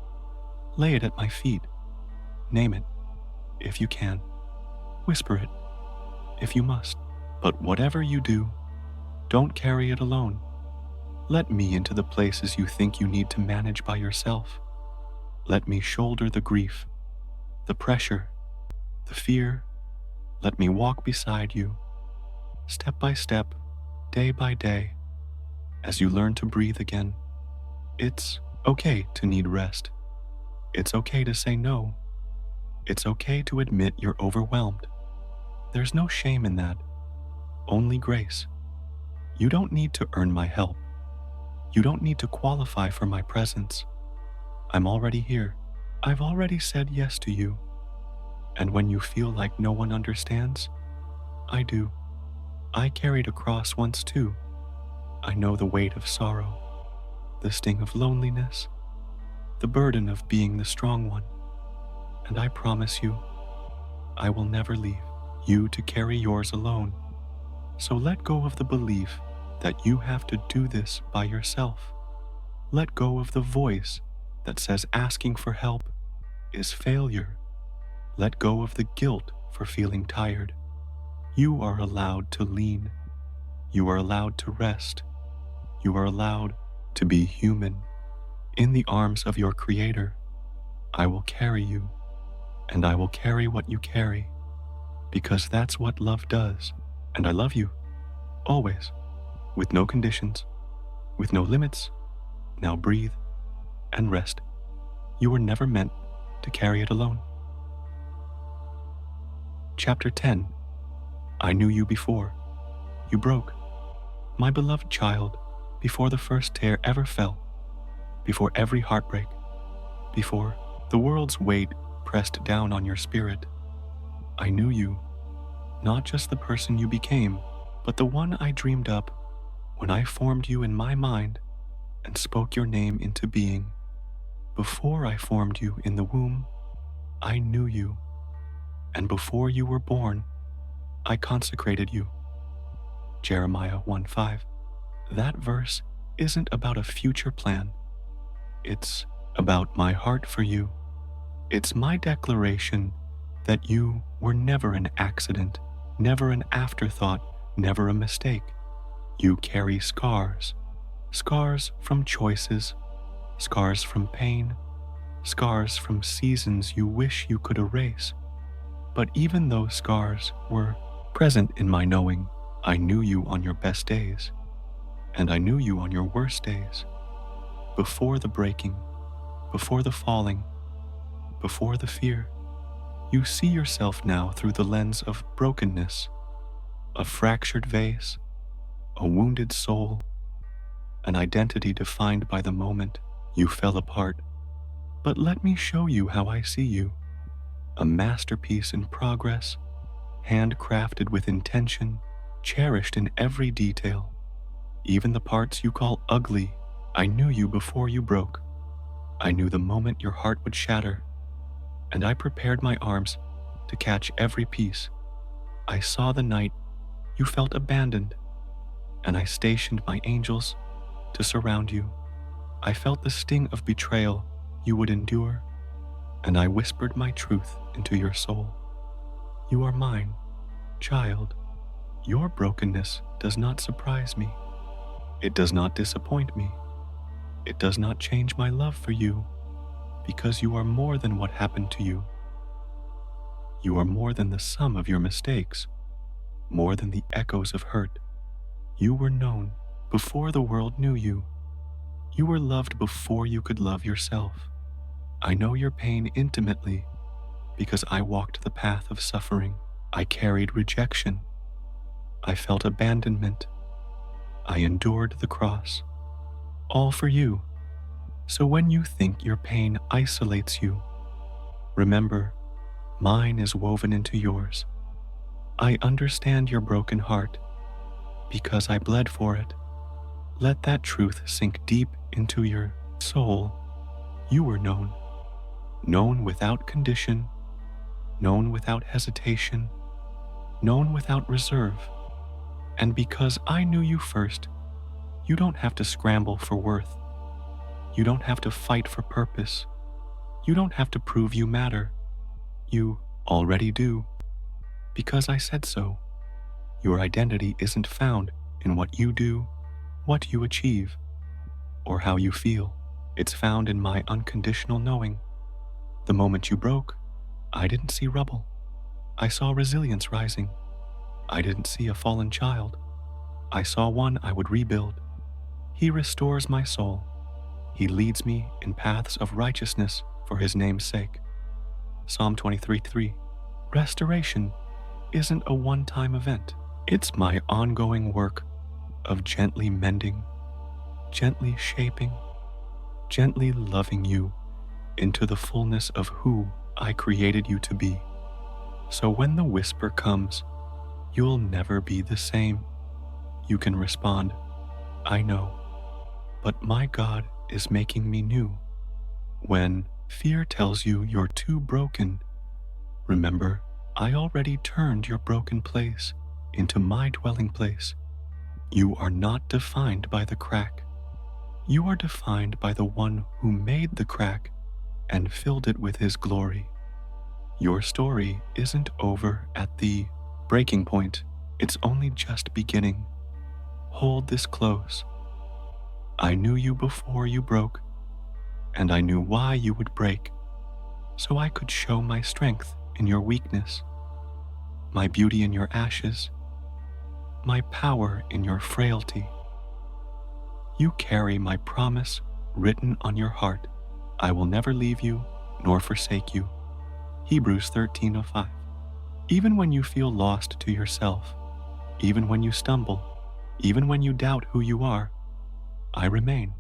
Lay it at my feet. Name it, if you can. Whisper it, if you must. But whatever you do, don't carry it alone. Let me into the places you think you need to manage by yourself. Let me shoulder the grief, the pressure, the fear. Let me walk beside you, step by step, day by day, as you learn to breathe again. It's okay to need rest. It's okay to say no. It's okay to admit you're overwhelmed. There's no shame in that, only grace. You don't need to earn my help. You don't need to qualify for my presence. I'm already here. I've already said yes to you. And when you feel like no one understands, I do. I carried a cross once too. I know the weight of sorrow, the sting of loneliness, the burden of being the strong one. And I promise you, I will never leave you to carry yours alone. So let go of the belief that you have to do this by yourself. Let go of the voice that says asking for help is failure. Let go of the guilt for feeling tired. You are allowed to lean. You are allowed to rest. You are allowed to be human. In the arms of your Creator, I will carry you, and I will carry what you carry, because that's what love does. And I love you, always, with no conditions, with no limits. Now breathe and rest. You were never meant to carry it alone. Chapter 10. I knew you before you broke. My beloved child, before the first tear ever fell, before every heartbreak, before the world's weight pressed down on your spirit, I knew you, not just the person you became, but the one I dreamed up when I formed you in my mind and spoke your name into being. Before I formed you in the womb, I knew you, and before you were born, I consecrated you. Jeremiah 1:5. That verse isn't about a future plan. It's about my heart for you. It's my declaration that you were never an accident, never an afterthought, never a mistake. You carry scars. Scars from choices, scars from pain, scars from seasons you wish you could erase. But even those scars were present in my knowing. I knew you on your best days, and I knew you on your worst days. Before the breaking, before the falling, before the fear, you see yourself now through the lens of brokenness, a fractured vase, a wounded soul, an identity defined by the moment you fell apart. But let me show you how I see you, a masterpiece in progress, handcrafted with intention, cherished in every detail. Even the parts you call ugly, I knew you before you broke. I knew the moment your heart would shatter, and I prepared my arms to catch every piece. I saw the night you felt abandoned, and I stationed my angels to surround you. I felt the sting of betrayal you would endure, and I whispered my truth into your soul. You are mine, child. Your brokenness does not surprise me. It does not disappoint me. It does not change my love for you, because you are more than what happened to you. You are more than the sum of your mistakes, more than the echoes of hurt. You were known before the world knew you. You were loved before you could love yourself. I know your pain intimately because I walked the path of suffering. I carried rejection. I felt abandonment. I endured the cross, all for you. So when you think your pain isolates you, remember, mine is woven into yours. I understand your broken heart because I bled for it. Let that truth sink deep into your soul. You were known, known without condition, known without hesitation, known without reserve. And because I knew you first, you don't have to scramble for worth. You don't have to fight for purpose. You don't have to prove you matter. You already do. Because I said so. Your identity isn't found in what you do, what you achieve, or how you feel. It's found in my unconditional knowing. The moment you broke, I didn't see rubble. I saw resilience rising. I didn't see a fallen child. I saw one I would rebuild. He restores my soul. He leads me in paths of righteousness for his name's sake. Psalm 23:3. Restoration isn't a one-time event. It's my ongoing work of gently mending, gently shaping, gently loving you into the fullness of who I created you to be. So when the whisper comes, you'll never be the same, you can respond, I know, but my God is making me new. When fear tells you you're too broken, remember, I already turned your broken place into my dwelling place. You are not defined by the crack. You are defined by the one who made the crack and filled it with his glory. Your story isn't over at the breaking point. It's only just beginning. Hold this close. I knew you before you broke, and I knew why you would break, so I could show my strength in your weakness, my beauty in your ashes, my power in your frailty. You carry my promise written on your heart. I will never leave you nor forsake you. Hebrews 13:5. Even when you feel lost to yourself, even when you stumble, even when you doubt who you are, I remain.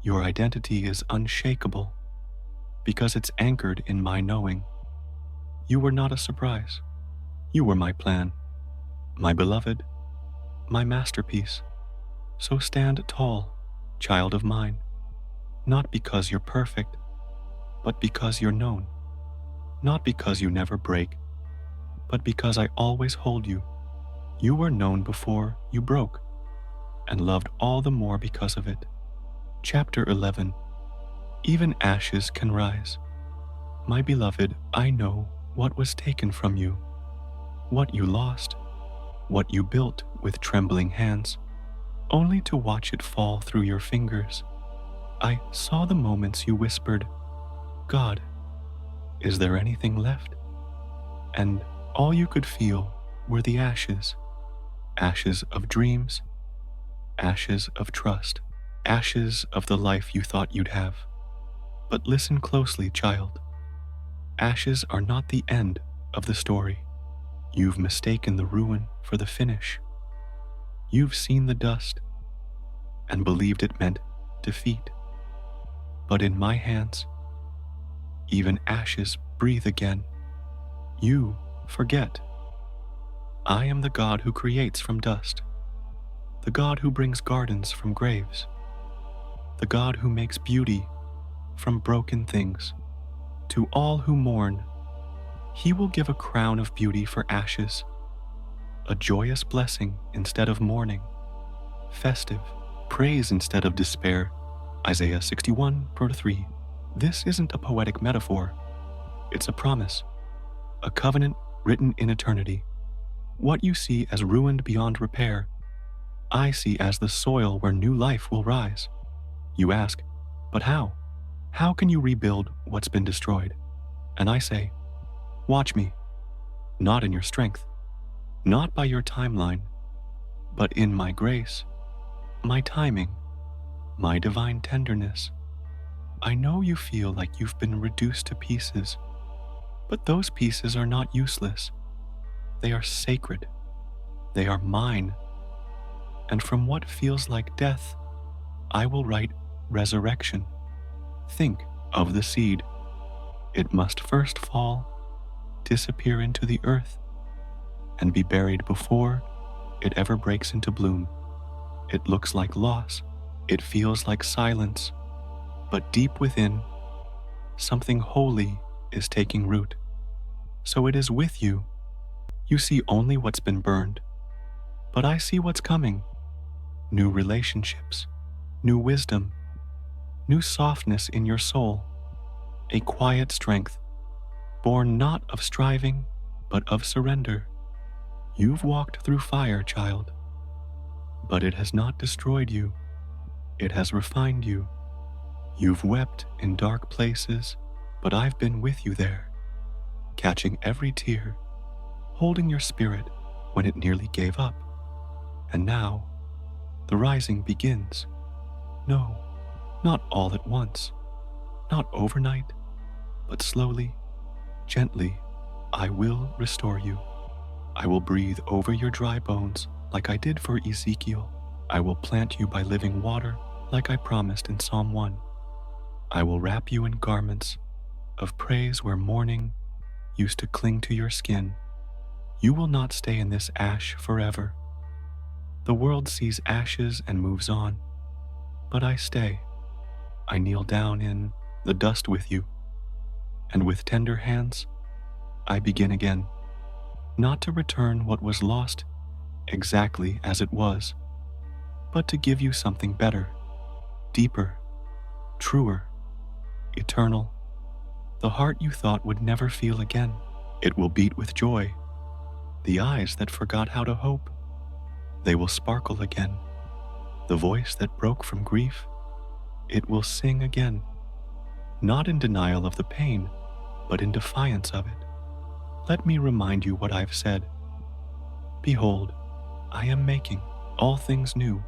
Your identity is unshakable because it's anchored in my knowing. You were not a surprise. You were my plan, my beloved, my masterpiece. So stand tall, child of mine, not because you're perfect, but because you're known. Not because you never break, but because I always hold you. You were known before you broke, and loved all the more because of it. Chapter 11. Even ashes can rise. My beloved, I know what was taken from you, what you lost, what you built with trembling hands, only to watch it fall through your fingers. I saw the moments you whispered, God, is there anything left? And all you could feel were the ashes. Ashes of dreams, ashes of trust, ashes of the life you thought you'd have. But listen closely, child. Ashes are not the end of the story. You've mistaken the ruin for the finish. You've seen the dust and believed it meant defeat. But in my hands, even ashes breathe again. You forget. I am the God who creates from dust, the God who brings gardens from graves, the God who makes beauty from broken things. To all who mourn, He will give a crown of beauty for ashes, a joyous blessing instead of mourning, festive praise instead of despair. Isaiah 61:3. This isn't a poetic metaphor. It's a promise, a covenant written in eternity. What you see as ruined beyond repair, I see as the soil where new life will rise. You ask, but how? How can you rebuild what's been destroyed? And I say, watch me, not in your strength, not by your timeline, but in my grace, my timing, my divine tenderness. I know you feel like you've been reduced to pieces, but those pieces are not useless. They are sacred. They are mine. And from what feels like death, I will write resurrection. Think of the seed. It must first fall, disappear into the earth, and be buried before it ever breaks into bloom. It looks like loss. It feels like silence. But deep within, something holy is taking root. So it is with you. You see only what's been burned, but I see what's coming. New relationships, new wisdom, new softness in your soul, a quiet strength, born not of striving, but of surrender. You've walked through fire, child, but it has not destroyed you. It has refined you. You've wept in dark places, but I've been with you there, catching every tear, holding your spirit when it nearly gave up. And now, the rising begins. No, not all at once, not overnight, but slowly, Gently, I will restore you. I will breathe over your dry bones like I did for Ezekiel. I will plant you by living water like I promised in Psalm 1. I will wrap you in garments of praise where mourning used to cling to your skin. You will not stay in this ash forever. The world sees ashes and moves on, but I stay. I kneel down in the dust with you, and with tender hands, I begin again, not to return what was lost exactly as it was, but to give you something better, deeper, truer, eternal, the heart you thought would never feel again. It will beat with joy, the eyes that forgot how to hope, they will sparkle again. The voice that broke from grief, it will sing again, not in denial of the pain, but in defiance of it. Let me remind you what I've said. Behold, I am making all things new.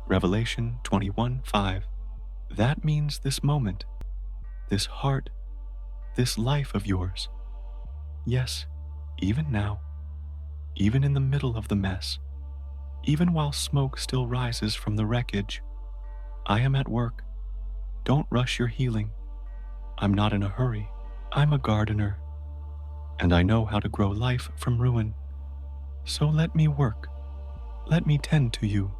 Revelation 21:5. That means this moment, this heart, this life of yours. Yes, even now, even in the middle of the mess, even while smoke still rises from the wreckage, I am at work. Don't rush your healing. I'm not in a hurry. I'm a gardener, and I know how to grow life from ruin. So let me work. Let me tend to you.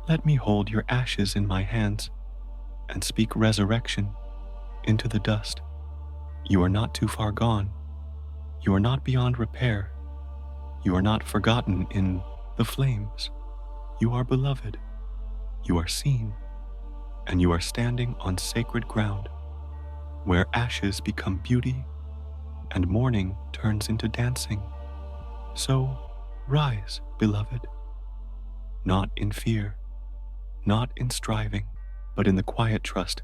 Let me hold your ashes in my hands and speak resurrection into the dust. You are not too far gone. You are not beyond repair. You are not forgotten in the flames. You are beloved. You are seen. And you are standing on sacred ground, where ashes become beauty and mourning turns into dancing. So rise, beloved, not in fear, not in striving, but in the quiet trust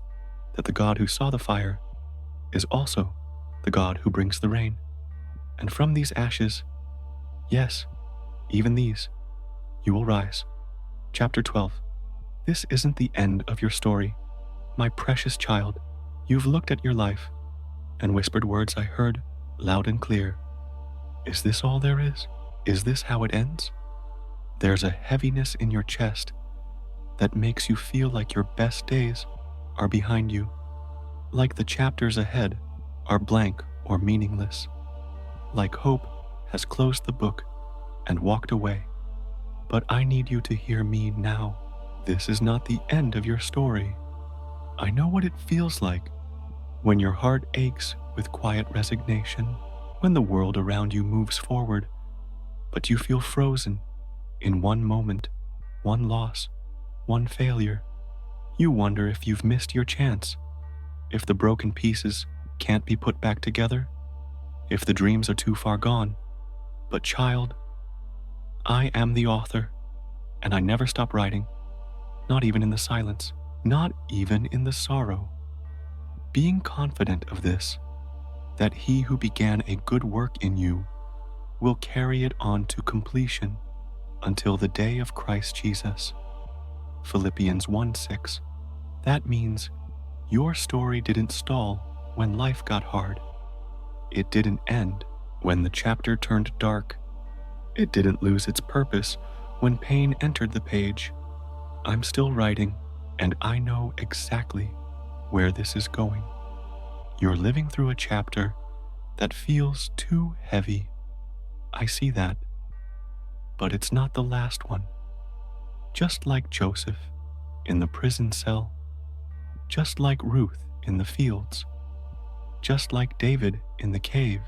that the God who saw the fire is also the God who brings the rain. And from these ashes, yes, even these, you will rise. Chapter 12. This isn't the end of your story. My precious child, you've looked at your life and whispered words I heard loud and clear. Is this all there is? Is this how it ends? There's a heaviness in your chest that makes you feel like your best days are behind you, like the chapters ahead are blank or meaningless, like hope has closed the book and walked away. But I need you to hear me now. This is not the end of your story. I know what it feels like when your heart aches with quiet resignation, when the world around you moves forward, but you feel frozen in one moment, one loss, one failure. You wonder if you've missed your chance, if the broken pieces can't be put back together, if the dreams are too far gone. But child, I am the author, and I never stop writing, not even in the silence, not even in the sorrow. Being confident of this, that he who began a good work in you will carry it on to completion until the day of Christ Jesus. Philippians 1:6. That means your story didn't stall when life got hard. It didn't end when the chapter turned dark. It didn't lose its purpose when pain entered the page. I'm still writing, and I know exactly where this is going. You're living through a chapter that feels too heavy. I see that. But it's not the last one. Just like Joseph in the prison cell, just like Ruth in the fields, just like David in the cave,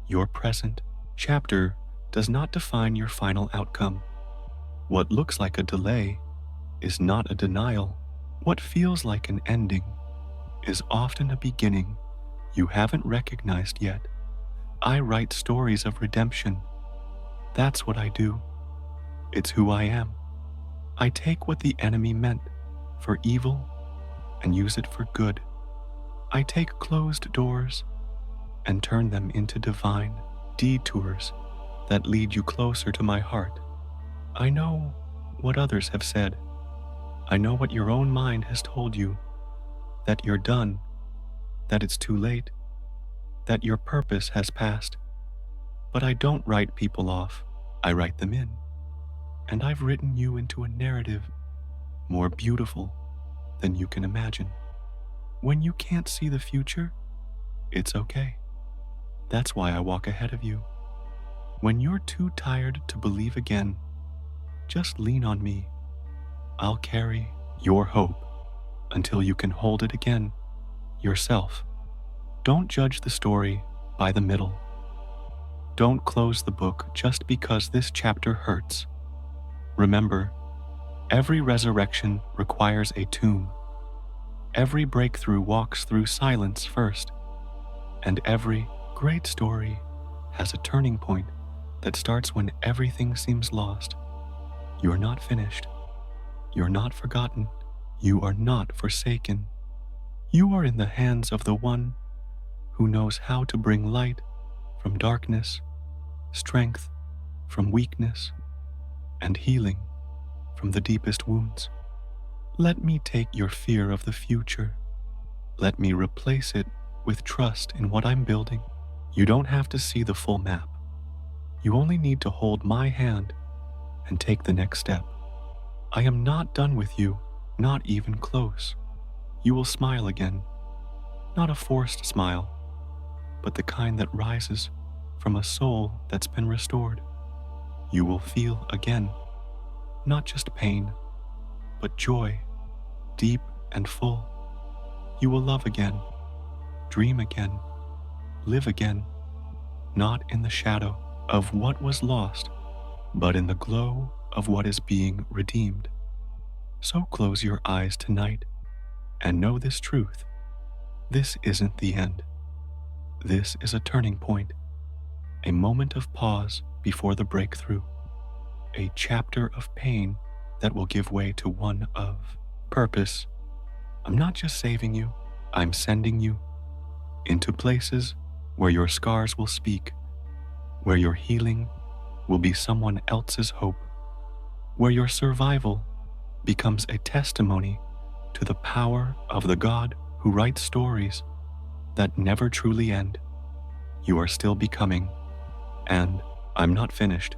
your present chapter does not define your final outcome. What looks like a delay is not a denial. What feels like an ending is often a beginning you haven't recognized yet. I write stories of redemption. That's what I do. It's who I am. I take what the enemy meant for evil and use it for good. I take closed doors and turn them into divine detours that lead you closer to my heart. I know what others have said. I know what your own mind has told you, that you're done, that it's too late. that your purpose has passed. But I don't write people off, I write them in. And I've written you into a narrative more beautiful than you can imagine. When you can't see the future, it's okay. That's why I walk ahead of you. When you're too tired to believe again, just lean on me. I'll carry your hope until you can hold it again yourself. Don't judge the story by the middle. Don't close the book just because this chapter hurts. Remember, every resurrection requires a tomb. Every breakthrough walks through silence first, and every great story has a turning point that starts when everything seems lost. You're not finished. You're not forgotten. You are not forsaken. You are in the hands of the one who knows how to bring light from darkness, strength from weakness, and healing from the deepest wounds. Let me take your fear of the future. Let me replace it with trust in what I'm building. You don't have to see the full map. You only need to hold my hand and take the next step. I am not done with you, not even close. You will smile again, not a forced smile, but the kind that rises from a soul that's been restored. You will feel again, not just pain, but joy, deep and full. You will love again, dream again, live again, not in the shadow of what was lost, but in the glow of what is being redeemed. So close your eyes tonight and know this truth. This isn't the end. This is a turning point, a moment of pause before the breakthrough, a chapter of pain that will give way to one of purpose. I'm not just saving you, I'm sending you into places where your scars will speak, where your healing will be someone else's hope, where your survival becomes a testimony to the power of the God who writes stories that never truly end. You are still becoming, and I'm not finished.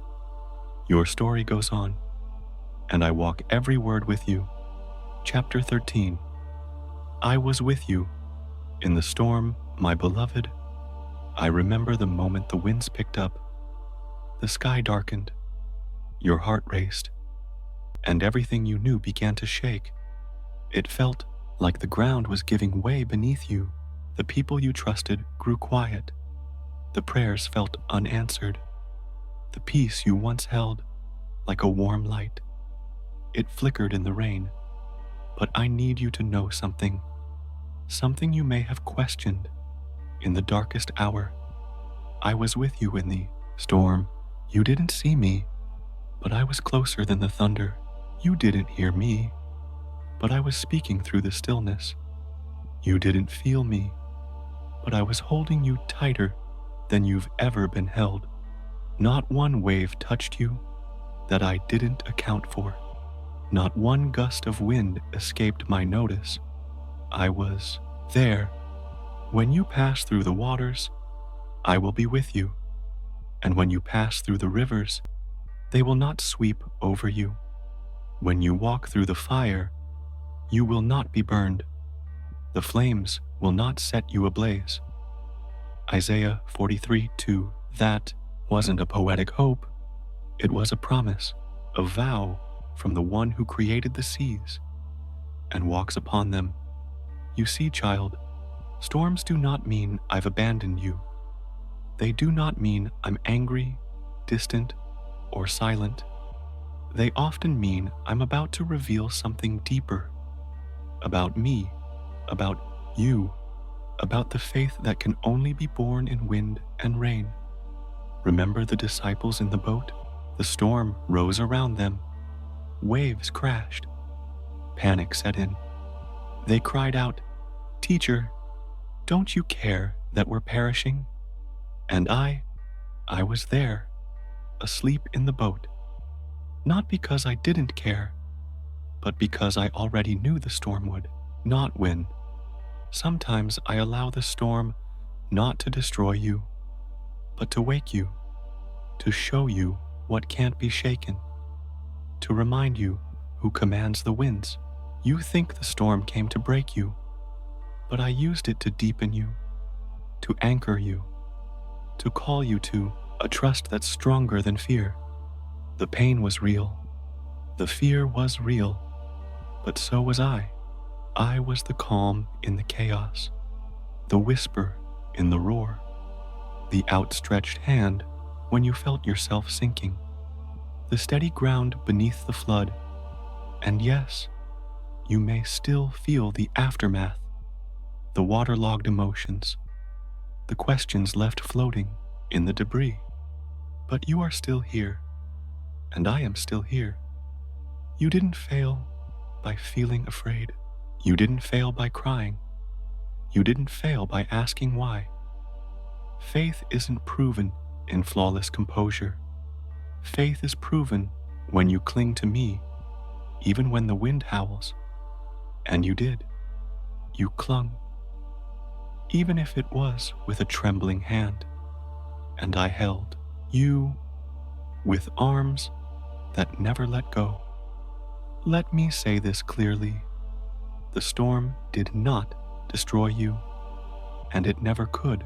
Your story goes on, and I walk every word with you. Chapter 13. I was with you in the storm, my beloved. I remember the moment the winds picked up, the sky darkened, your heart raced, and everything you knew began to shake. It felt like the ground was giving way beneath you. The people you trusted grew quiet. The prayers felt unanswered. The peace you once held like a warm light. It flickered in the rain. But I need you to know something. Something you may have questioned in the darkest hour. I was with you in the storm. You didn't see me, but I was closer than the thunder. You didn't hear me, but I was speaking through the stillness. You didn't feel me, but I was holding you tighter than you've ever been held. Not one wave touched you that I didn't account for. Not one gust of wind escaped my notice. I was there. When you pass through the waters, I will be with you. And when you pass through the rivers, they will not sweep over you. When you walk through the fire, you will not be burned. The flames will not set you ablaze. Isaiah 43:2. That wasn't a poetic hope. It was a promise, a vow from the one who created the seas and walks upon them. You see, child, storms do not mean I've abandoned you. They do not mean I'm angry, distant, or silent. They often mean I'm about to reveal something deeper about me, about you, about the faith that can only be born in wind and rain. Remember the disciples in the boat? The storm rose around them. Waves crashed. Panic set in. They cried out, "Teacher, don't you care that we're perishing?" And I was there, asleep in the boat. Not because I didn't care, but because I already knew the storm would not win. Sometimes I allow the storm not to destroy you, but to wake you, to show you what can't be shaken, to remind you who commands the winds. You think the storm came to break you, but I used it to deepen you, to anchor you, to call you to a trust that's stronger than fear. The pain was real, the fear was real, but so was I. I was the calm in the chaos, the whisper in the roar, the outstretched hand when you felt yourself sinking, the steady ground beneath the flood. And yes, you may still feel the aftermath, the waterlogged emotions, the questions left floating in the debris. But you are still here, and I am still here. You didn't fail by feeling afraid. You didn't fail by crying. You didn't fail by asking why. Faith isn't proven in flawless composure. Faith is proven when you cling to me, even when the wind howls. And you did. You clung. Even if it was with a trembling hand. And I held you with arms that never let go. Let me say this clearly. The storm did not destroy you, and it never could,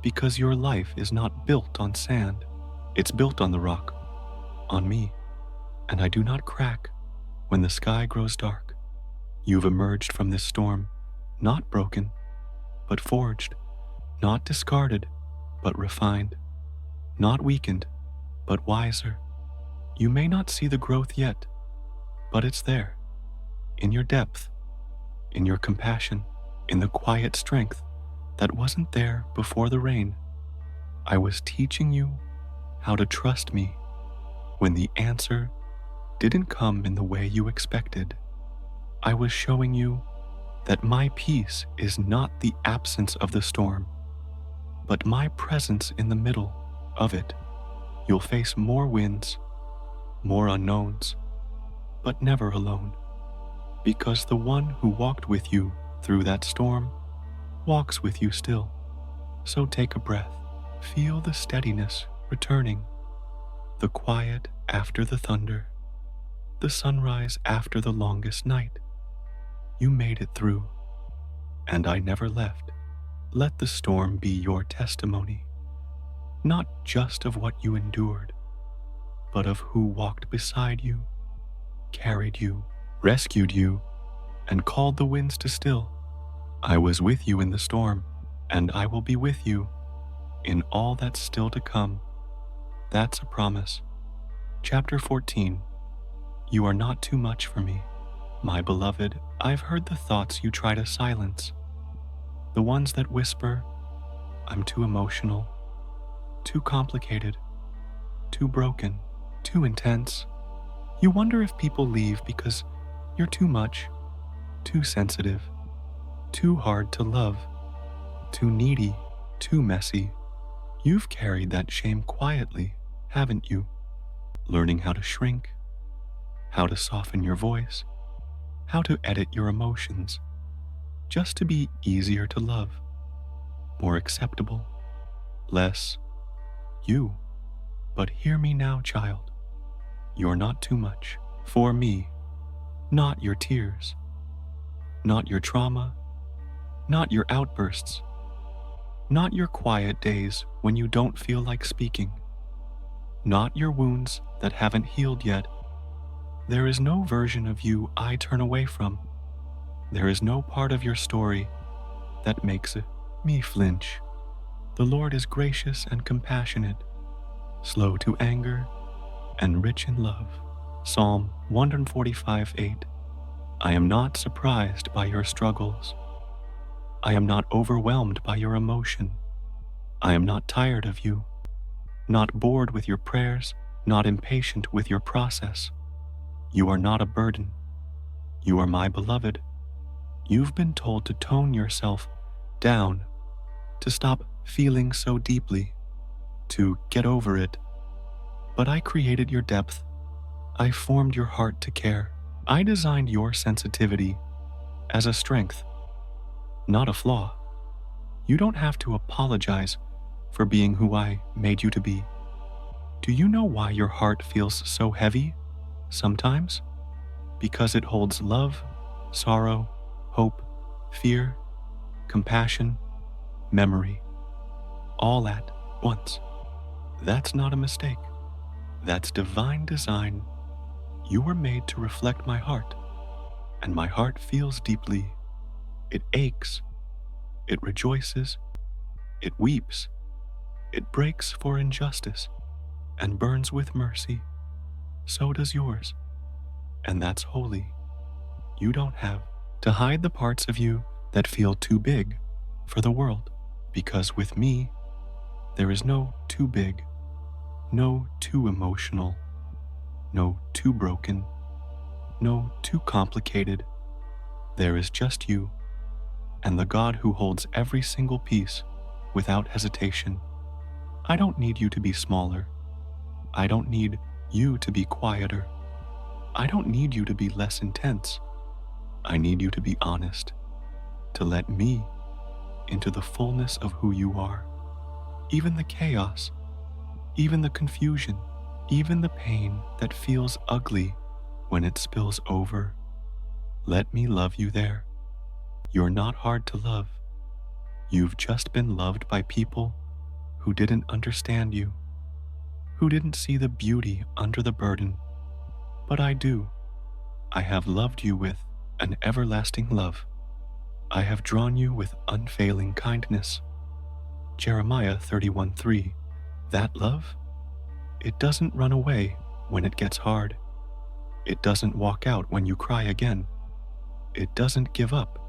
because your life is not built on sand. It's built on the rock, on me, and I do not crack when the sky grows dark. You've emerged from this storm, not broken, but forged, not discarded, but refined, not weakened, but wiser. You may not see the growth yet, but it's there, in your depth, in your compassion, in the quiet strength that wasn't there before the rain. I was teaching you how to trust me when the answer didn't come in the way you expected. I was showing you that my peace is not the absence of the storm, but my presence in the middle of it. You'll face more winds, more unknowns, but never alone, because the one who walked with you through that storm walks with you still. So take a breath, feel the steadiness returning, the quiet after the thunder, the sunrise after the longest night. You made it through, and I never left. Let the storm be your testimony, not just of what you endured, but of who walked beside you, carried you, rescued you, and called the winds to still. I was with you in the storm, and I will be with you in all that's still to come. That's a promise. Chapter 14. You are not too much for me. My beloved, I've heard the thoughts you try to silence. The ones that whisper, I'm too emotional, too complicated, too broken, too intense. You wonder if people leave because you're too much, too sensitive, too hard to love, too needy, too messy. You've carried that shame quietly, haven't you? Learning how to shrink, how to soften your voice, how to edit your emotions, just to be easier to love, more acceptable, less you. But hear me now, child. You're not too much for me, not your tears, not your trauma, not your outbursts, not your quiet days when you don't feel like speaking, not your wounds that haven't healed yet. There is no version of you I turn away from. There is no part of your story that makes me flinch. The Lord is gracious and compassionate, slow to anger, and rich in love. Psalm 145:8. I am not surprised by your struggles. I am not overwhelmed by your emotion. I am not tired of you, not bored with your prayers, not impatient with your process. You are not a burden. You are my beloved. You've been told to tone yourself down, to stop feeling so deeply, to get over it. But I created your depth. I formed your heart to care. I designed your sensitivity as a strength, not a flaw. You don't have to apologize for being who I made you to be. Do you know why your heart feels so heavy sometimes? Because it holds love, sorrow, hope, fear, compassion, memory, all at once. That's not a mistake. That's divine design. You were made to reflect my heart, and my heart feels deeply. It aches, it rejoices, it weeps, it breaks for injustice, and burns with mercy. So does yours, and that's holy. You don't have to hide the parts of you that feel too big for the world, because with me, there is no too big, no too emotional, no too broken, no too complicated. There is just you and the God who holds every single piece without hesitation. I don't need you to be smaller. I don't need you to be quieter. I don't need you to be less intense. I need you to be honest, to let me into the fullness of who you are. Even the chaos, even the confusion, even the pain that feels ugly when it spills over. Let me love you there. You're not hard to love. You've just been loved by people who didn't understand you, who didn't see the beauty under the burden. But I do. I have loved you with an everlasting love. I have drawn you with unfailing kindness. Jeremiah 31:3. That love? It doesn't run away when it gets hard. It doesn't walk out when you cry again. It doesn't give up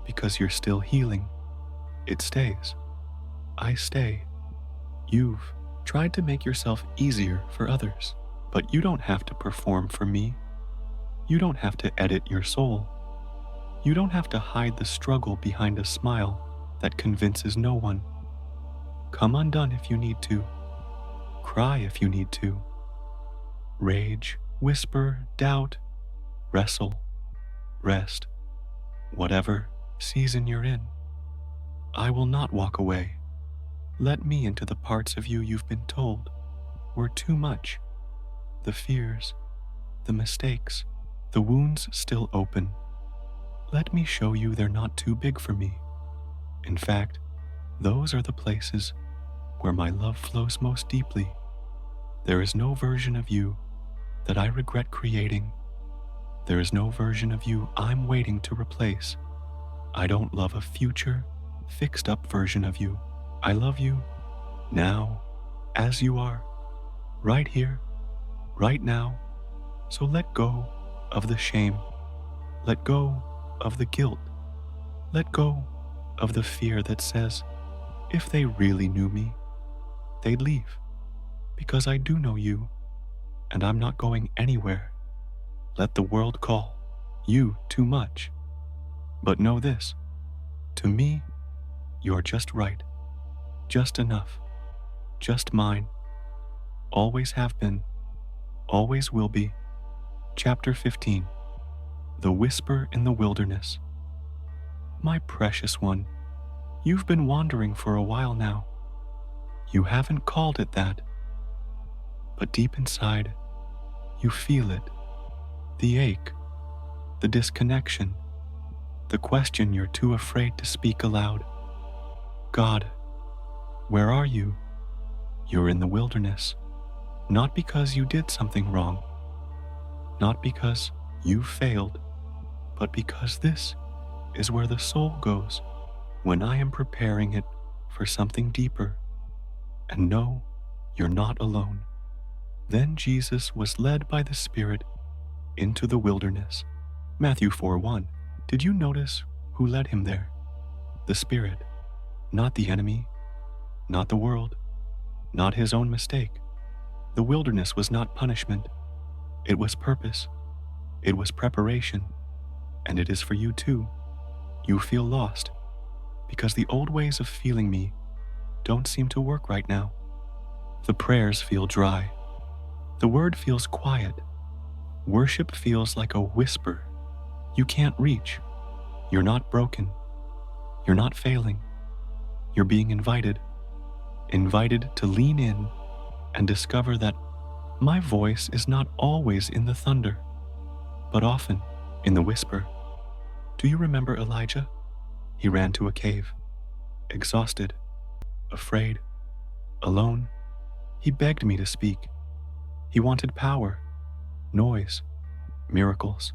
because you're still healing. It stays. I stay. You've tried to make yourself easier for others, but you don't have to perform for me. You don't have to edit your soul. You don't have to hide the struggle behind a smile that convinces no one. Come undone if you need to. Cry if you need to. Rage, whisper, doubt, wrestle, rest, whatever season you're in. I will not walk away. Let me into the parts of you you've been told were too much. The fears, the mistakes, the wounds still open. Let me show you they're not too big for me. In fact, those are the places where my love flows most deeply. There is no version of you that I regret creating. There is no version of you I'm waiting to replace. I don't love a future, fixed-up version of you. I love you now, as you are, right here, right now. So let go of the shame. Let go of the guilt. Let go of the fear that says, if they really knew me, they'd leave. Because I do know you, and I'm not going anywhere. Let the world call you too much. But know this, to me, you're just right, just enough, just mine. Always have been, always will be. Chapter 15. The Whisper in the Wilderness. My precious one, you've been wandering for a while now. You haven't called it that, but deep inside, you feel it. The ache, the disconnection, the question you're too afraid to speak aloud. God, where are you? You're in the wilderness, not because you did something wrong, not because you failed, but because this is where the soul goes when I am preparing it for something deeper. And no, you're not alone. Then Jesus was led by the Spirit into the wilderness. Matthew 4:1. Did you notice who led him there? The Spirit, not the enemy, not the world, not his own mistake. The wilderness was not punishment. It was purpose. It was preparation. And it is for you too. You feel lost because the old ways of feeling me don't seem to work right now. The prayers feel dry. The word feels quiet. Worship feels like a whisper you can't reach. You're not broken. You're not failing. You're being invited to lean in and discover that my voice is not always in the thunder, but often in the whisper. Do you remember Elijah? He ran to a cave, exhausted, afraid, alone. He begged me to speak. He wanted power, noise, miracles.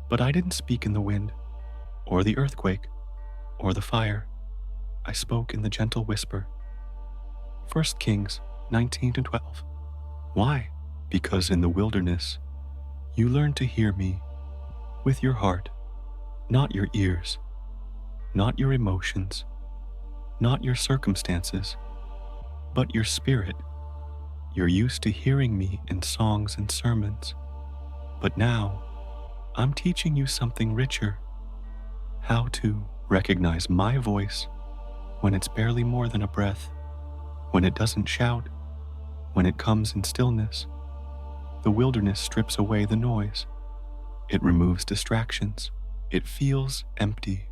But I didn't speak in the wind, or the earthquake, or the fire. I spoke in the gentle whisper. 1 Kings 19-12. Why? Because in the wilderness, you learn to hear me with your heart, not your ears, not your emotions, not your circumstances, but your spirit. You're used to hearing me in songs and sermons, but now I'm teaching you something richer, how to recognize my voice when it's barely more than a breath, when it doesn't shout, when it comes in stillness. The wilderness strips away the noise. It removes distractions. It feels empty,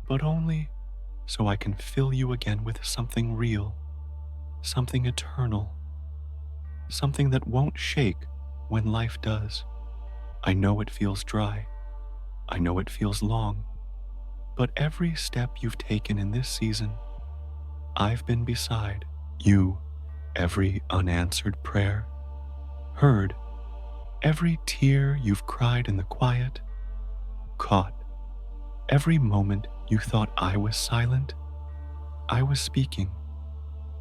but only so I can fill you again with something real, something eternal, something that won't shake when life does. I know it feels dry. I know it feels long, but every step you've taken in this season, I've been beside you. Every unanswered prayer heard, every tear you've cried in the quiet caught, every moment you thought I was silent, I was speaking,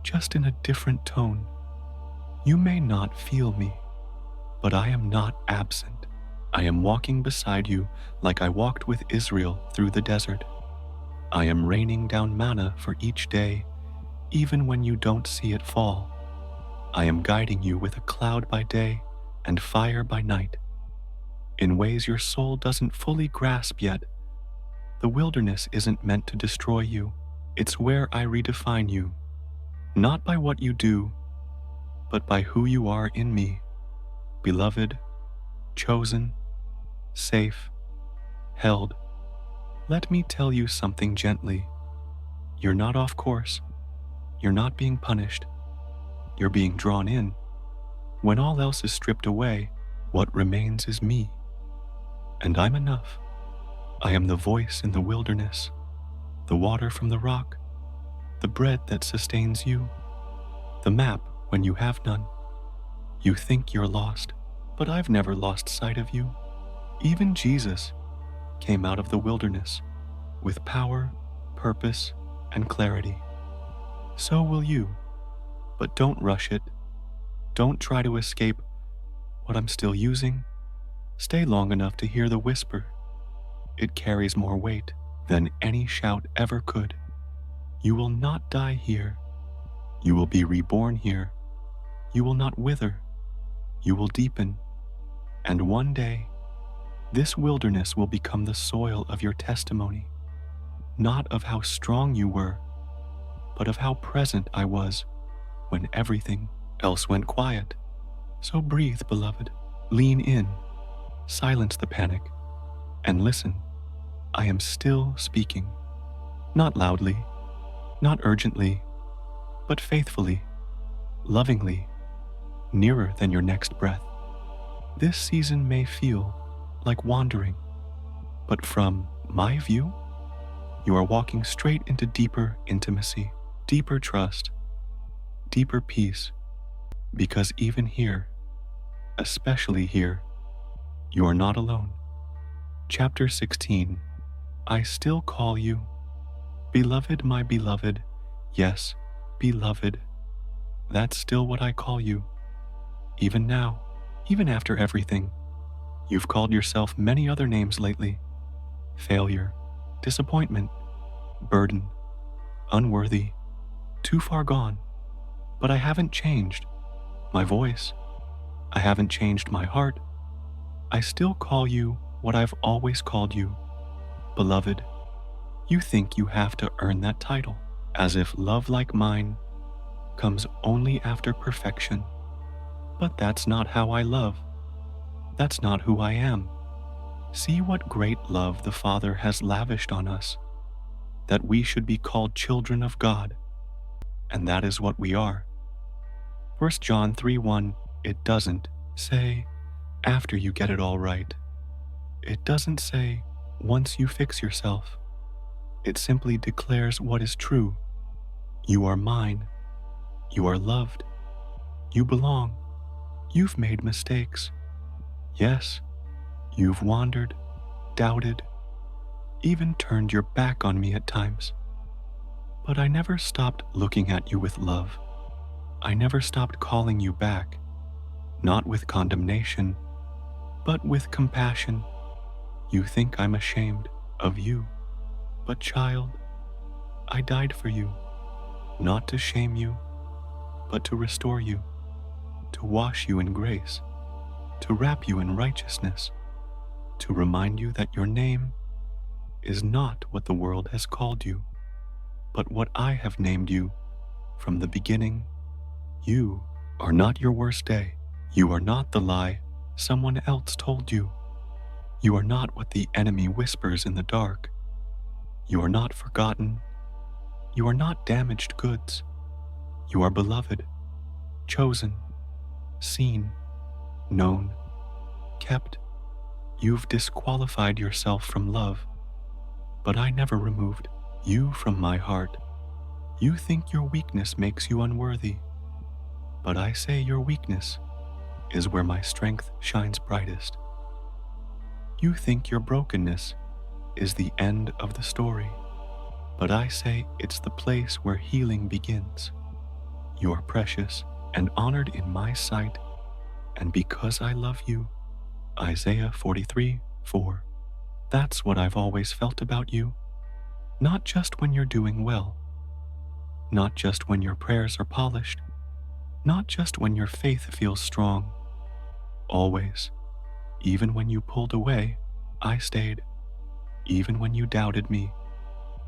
just in a different tone. You may not feel me, but I am not absent. I am walking beside you like I walked with Israel through the desert. I am raining down manna for each day, even when you don't see it fall. I am guiding you with a cloud by day and fire by night, in ways your soul doesn't fully grasp yet. The wilderness isn't meant to destroy you. It's where I redefine you, not by what you do, but by who you are in me, beloved, chosen, safe, held. Let me tell you something gently. You're not off course. You're not being punished. You're being drawn in. When all else is stripped away, what remains is me. And I'm enough. I am the voice in the wilderness, the water from the rock, the bread that sustains you, the map when you have none. You think you're lost, but I've never lost sight of you. Even Jesus came out of the wilderness with power, purpose, and clarity. So will you. But don't rush it. Don't try to escape what I'm still using. Stay long enough to hear the whisper. It carries more weight than any shout ever could. You will not die here. You will be reborn here. You will not wither. You will deepen. And one day, this wilderness will become the soil of your testimony, not of how strong you were, but of how present I was when everything else went quiet. So breathe, beloved. Lean in, silence the panic, and listen. I am still speaking, not loudly, not urgently, but faithfully, lovingly, nearer than your next breath. This season may feel like wandering, but from my view, you are walking straight into deeper intimacy, deeper trust, deeper peace, because even here, especially here, you are not alone. Chapter 16. I still call you, beloved, my beloved. Yes, beloved. That's still what I call you. Even now, even after everything. You've called yourself many other names lately. Failure, disappointment, burden, unworthy, too far gone. But I haven't changed my voice. I haven't changed my heart. I still call you what I've always called you, beloved. You think you have to earn that title, as if love like mine comes only after perfection. But that's not how I love. That's not who I am. See what great love the Father has lavished on us. that we should be called children of God, and that is what we are. 1 John 3:1, it doesn't say, after you get it all right. It doesn't say, once you fix yourself. It simply declares what is true. You are mine. You are loved. You belong. You've made mistakes. Yes, you've wandered, doubted, even turned your back on me at times. But I never stopped looking at you with love. I never stopped calling you back, not with condemnation, but with compassion. You think I'm ashamed of you, but child, I died for you, not to shame you, but to restore you, to wash you in grace, to wrap you in righteousness, to remind you that your name is not what the world has called you, but what I have named you from the beginning. You are not your worst day. You are not the lie someone else told you. You are not what the enemy whispers in the dark. You are not forgotten. You are not damaged goods. You are beloved, chosen, seen, known, kept. You've disqualified yourself from love, but I never removed you from my heart. You think your weakness makes you unworthy, but I say your weakness is where my strength shines brightest. You think your brokenness is the end of the story, but I say it's the place where healing begins. You are precious and honored in my sight, and because I love you, Isaiah 43:4. That's what I've always felt about you, not just when you're doing well, not just when your prayers are polished, not just when your faith feels strong. Always, even when you pulled away, I stayed. Even when you doubted me,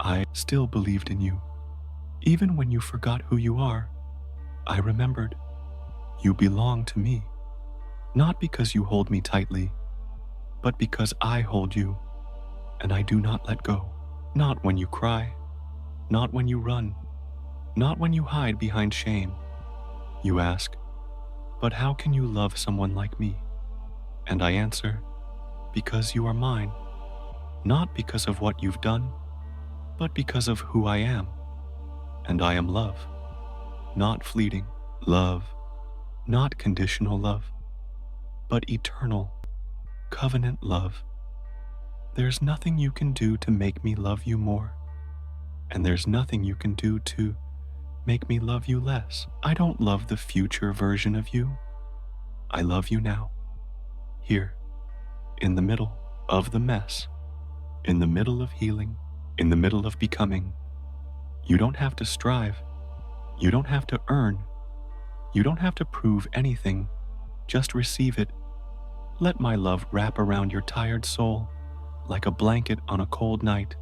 I still believed in you. Even when you forgot who you are, I remembered. You belong to me, not because you hold me tightly, but because I hold you, and I do not let go. Not when you cry, not when you run, not when you hide behind shame. You ask, but how can you love someone like me? And I answer, because you are mine, not because of what you've done, but because of who I am. And I am love, not fleeting love, not conditional love, but eternal, covenant love. There's nothing you can do to make me love you more, and there's nothing you can do to make me love you less. I don't love the future version of you. I love you now, here, in the middle of the mess, in the middle of healing, in the middle of becoming. You don't have to strive. You don't have to earn. You don't have to prove anything. Just receive it. Let my love wrap around your tired soul like a blanket on a cold night.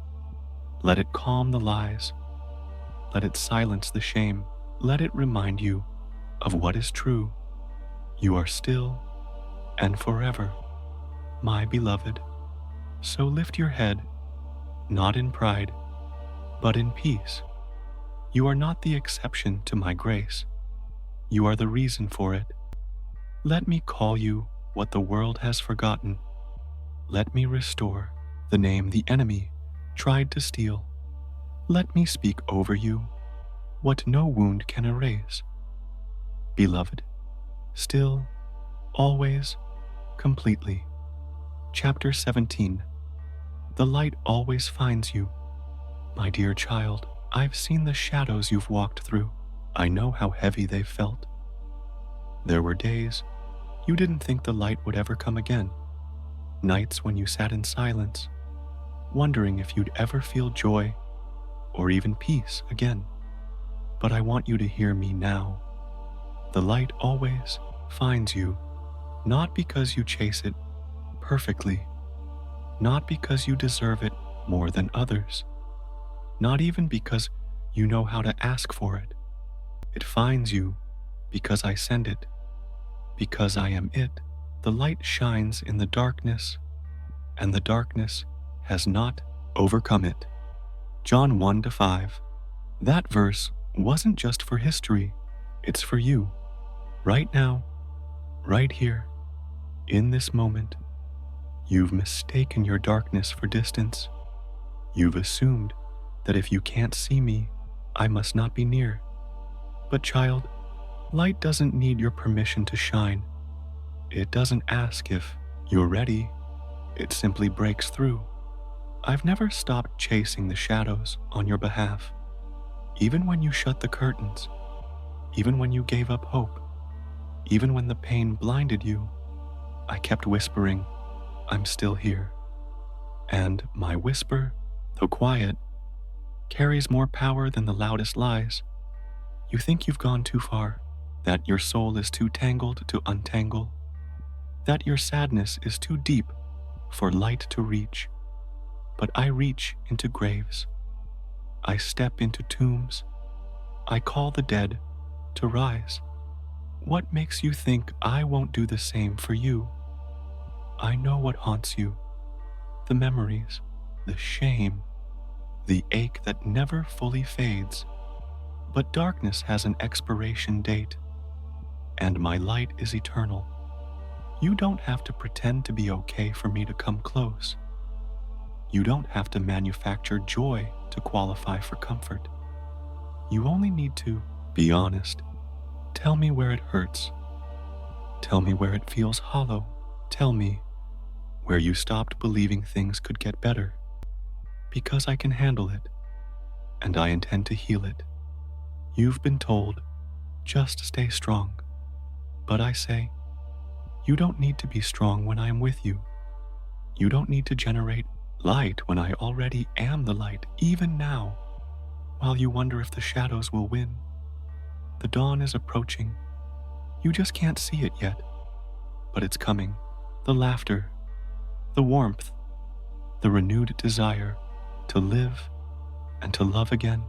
Let it calm the lies. Let it silence the shame. Let it remind you of what is true. You are still and forever my beloved. So lift your head, not in pride, but in peace. You are not the exception to my grace. You are the reason for it. Let me call you what the world has forgotten. Let me restore the name the enemy tried to steal. Let me speak over you what no wound can erase. Beloved, still, always, completely. Chapter 17. The light always finds you. My dear child, I've seen the shadows you've walked through. I know how heavy they've felt. There were days you didn't think the light would ever come again. Nights when you sat in silence, wondering if you'd ever feel joy or even peace again. But I want you to hear me now. The light always finds you, not because you chase it perfectly, not because you deserve it more than others, not even because you know how to ask for it. It finds you because I send it, because I am it. The light shines in the darkness, and the darkness has not overcome it. John 1-5. That verse wasn't just for history, it's for you. Right now, right here, in this moment. You've mistaken your darkness for distance. You've assumed that if you can't see me, I must not be near. But child, light doesn't need your permission to shine. It doesn't ask if you're ready. It simply breaks through. I've never stopped chasing the shadows on your behalf. Even when you shut the curtains, even when you gave up hope, even when the pain blinded you, I kept whispering, I'm still here. And my whisper, though quiet, carries more power than the loudest lies. You think you've gone too far, that your soul is too tangled to untangle, that your sadness is too deep for light to reach. But I reach into graves. I step into tombs. I call the dead to rise. What makes you think I won't do the same for you? I know what haunts you, the memories, the shame, the ache that never fully fades. But darkness has an expiration date, and my light is eternal. You don't have to pretend to be okay for me to come close. You don't have to manufacture joy to qualify for comfort. You only need to be honest. Tell me where it hurts. Tell me where it feels hollow. Tell me where you stopped believing things could get better. Because I can handle it, and I intend to heal it. You've been told, just stay strong. But I say, you don't need to be strong when I am with you. You don't need to generate light when I already am the light, even now, while you wonder if the shadows will win. The dawn is approaching. You just can't see it yet, but it's coming. The laughter, the warmth, the renewed desire to live and to love again.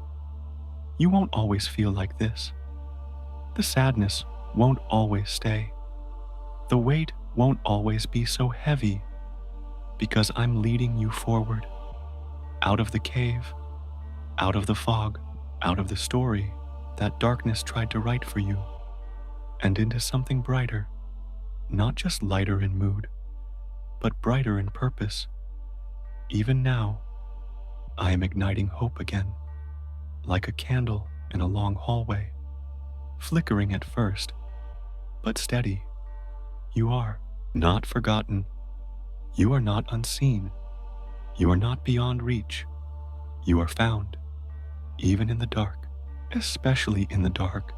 You won't always feel like this. The sadness won't always stay. The weight won't always be so heavy, because I'm leading you forward, out of the cave, out of the fog, out of the story that darkness tried to write for you, and into something brighter, not just lighter in mood, but brighter in purpose. Even now, I am igniting hope again, like a candle in a long hallway, flickering at first, but steady. You are not forgotten. You are not unseen. You are not beyond reach. You are found, even in the dark, especially in the dark.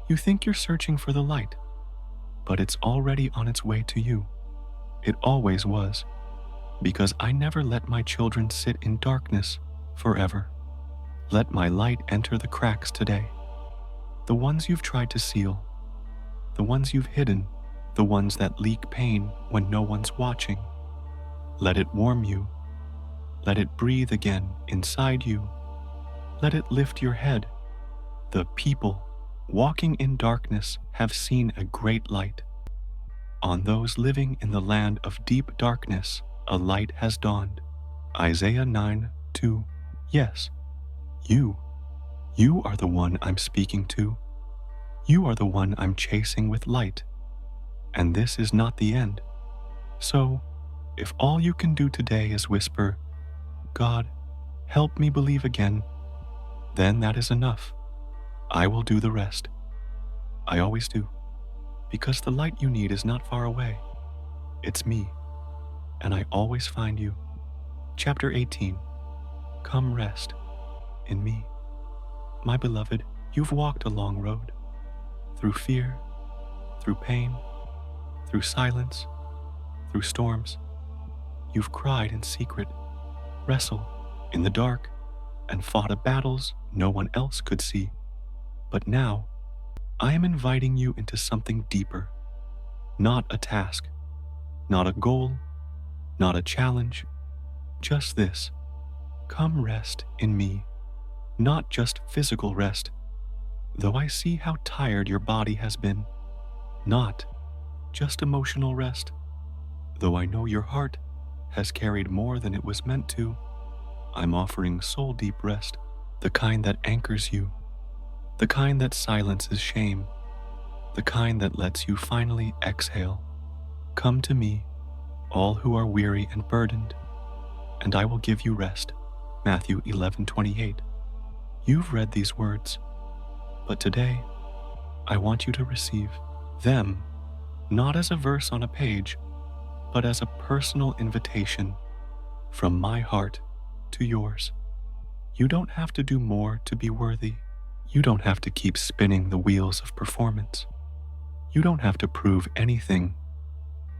You think you're searching for the light, but it's already on its way to you. It always was, because I never let my children sit in darkness forever. Let my light enter the cracks today, the ones you've tried to seal, the ones you've hidden, the ones that leak pain when no one's watching. Let it warm you. Let it breathe again inside you. Let it lift your head. The people walking in darkness have seen a great light. On those living in the land of deep darkness, a light has dawned. Isaiah 9:2. Yes, you are the one I'm speaking to. You are the one I'm chasing with light. And this is not the end. So, if all you can do today is whisper, God, help me believe again, then that is enough. I will do the rest. I always do, because the light you need is not far away. It's me, and I always find you. Chapter 18. Come rest in me. My beloved, you've walked a long road, through fear, through pain, through silence, through storms. You've cried in secret, wrestled in the dark, and fought battles no one else could see. But now, I am inviting you into something deeper. Not a task, not a goal, not a challenge, just this. Come rest in me. Not just physical rest, though I see how tired your body has been. Not just emotional rest, though I know your heart has carried more than it was meant to. I'm offering soul-deep rest, the kind that anchors you, the kind that silences shame, the kind that lets you finally exhale. Come to me, all who are weary and burdened, and I will give you rest. Matthew 11:28. You've read these words, but today I want you to receive them not as a verse on a page, but as a personal invitation from my heart to yours. You don't have to do more to be worthy. You don't have to keep spinning the wheels of performance. You don't have to prove anything,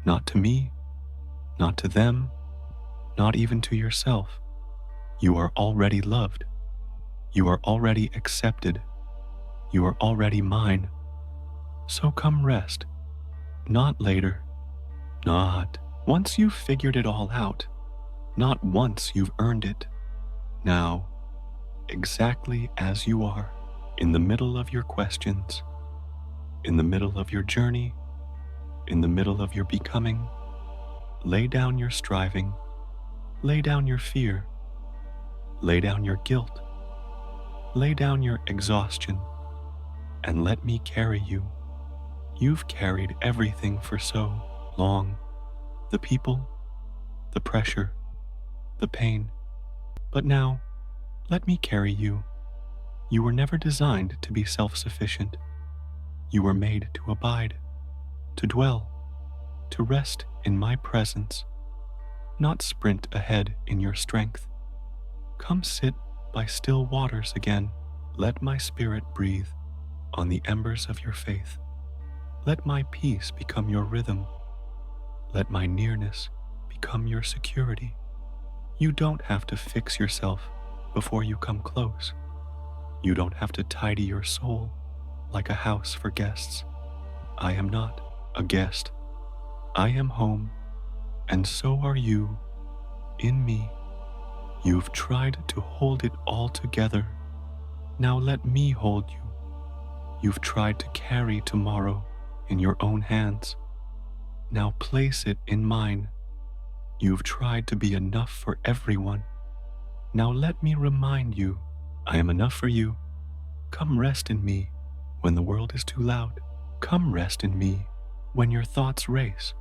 not to me, not to them, not even to yourself. You are already loved. You are already accepted. You are already mine. So come rest, not later, not once you've figured it all out, not once you've earned it. Now, exactly as you are, in the middle of your questions, in the middle of your journey, in the middle of your becoming, lay down your striving, lay down your fear, lay down your guilt, lay down your exhaustion, and let me carry you. You've carried everything for so long, the people, the pressure, the pain. But now, let me carry you. You were never designed to be self-sufficient. You were made to abide, to dwell, to rest in my presence, not sprint ahead in your strength. Come sit by still waters again. Let my spirit breathe on the embers of your faith. Let my peace become your rhythm. Let my nearness become your security. You don't have to fix yourself before you come close. You don't have to tidy your soul like a house for guests. I am not a guest. I am home, and so are you in me. You've tried to hold it all together. Now let me hold you. You've tried to carry tomorrow in your own hands. Now place it in mine. You've tried to be enough for everyone. Now let me remind you, I am enough for you. Come rest in me when the world is too loud. Come rest in me when your thoughts race.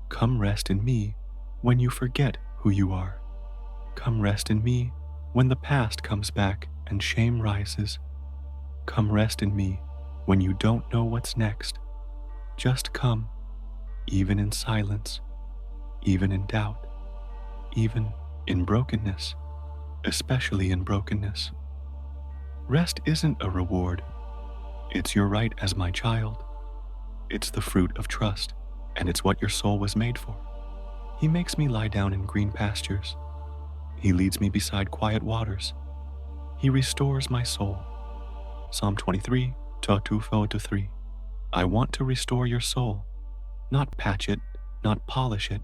Come rest in me when you forget who you are. Come rest in me when the past comes back and shame rises. Come rest in me when you don't know what's next. Just come, even in silence, even in doubt, even in brokenness, especially in brokenness. Rest isn't a reward. It's your right as my child. It's the fruit of trust, and it's what your soul was made for. He makes me lie down in green pastures. He leads me beside quiet waters. He restores my soul. Psalm 23, 2-4-3. I want to restore your soul, not patch it, not polish it.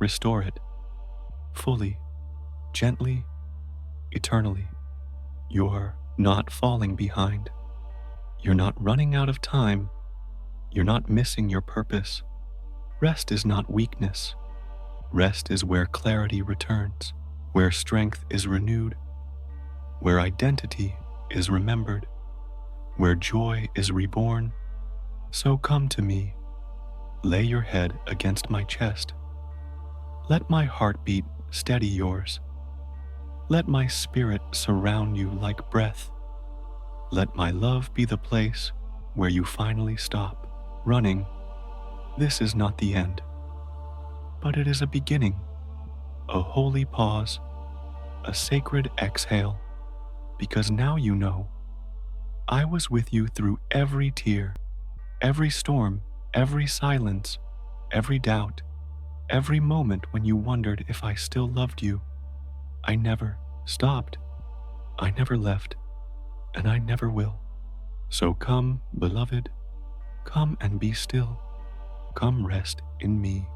Restore it, fully, gently, eternally. You're not falling behind. You're not running out of time. You're not missing your purpose. Rest is not weakness. Rest is where clarity returns, where strength is renewed, where identity is remembered, where joy is reborn. So come to me. Lay your head against my chest. Let my heartbeat steady yours. Let my spirit surround you like breath. Let my love be the place where you finally stop running. This is not the end, but it is a beginning, a holy pause, a sacred exhale, because now you know I was with you through every tear, every storm, every silence, every doubt, every moment when you wondered if I still loved you. I never stopped. I never left, and I never will. So come, beloved, come and be still. Come rest in me.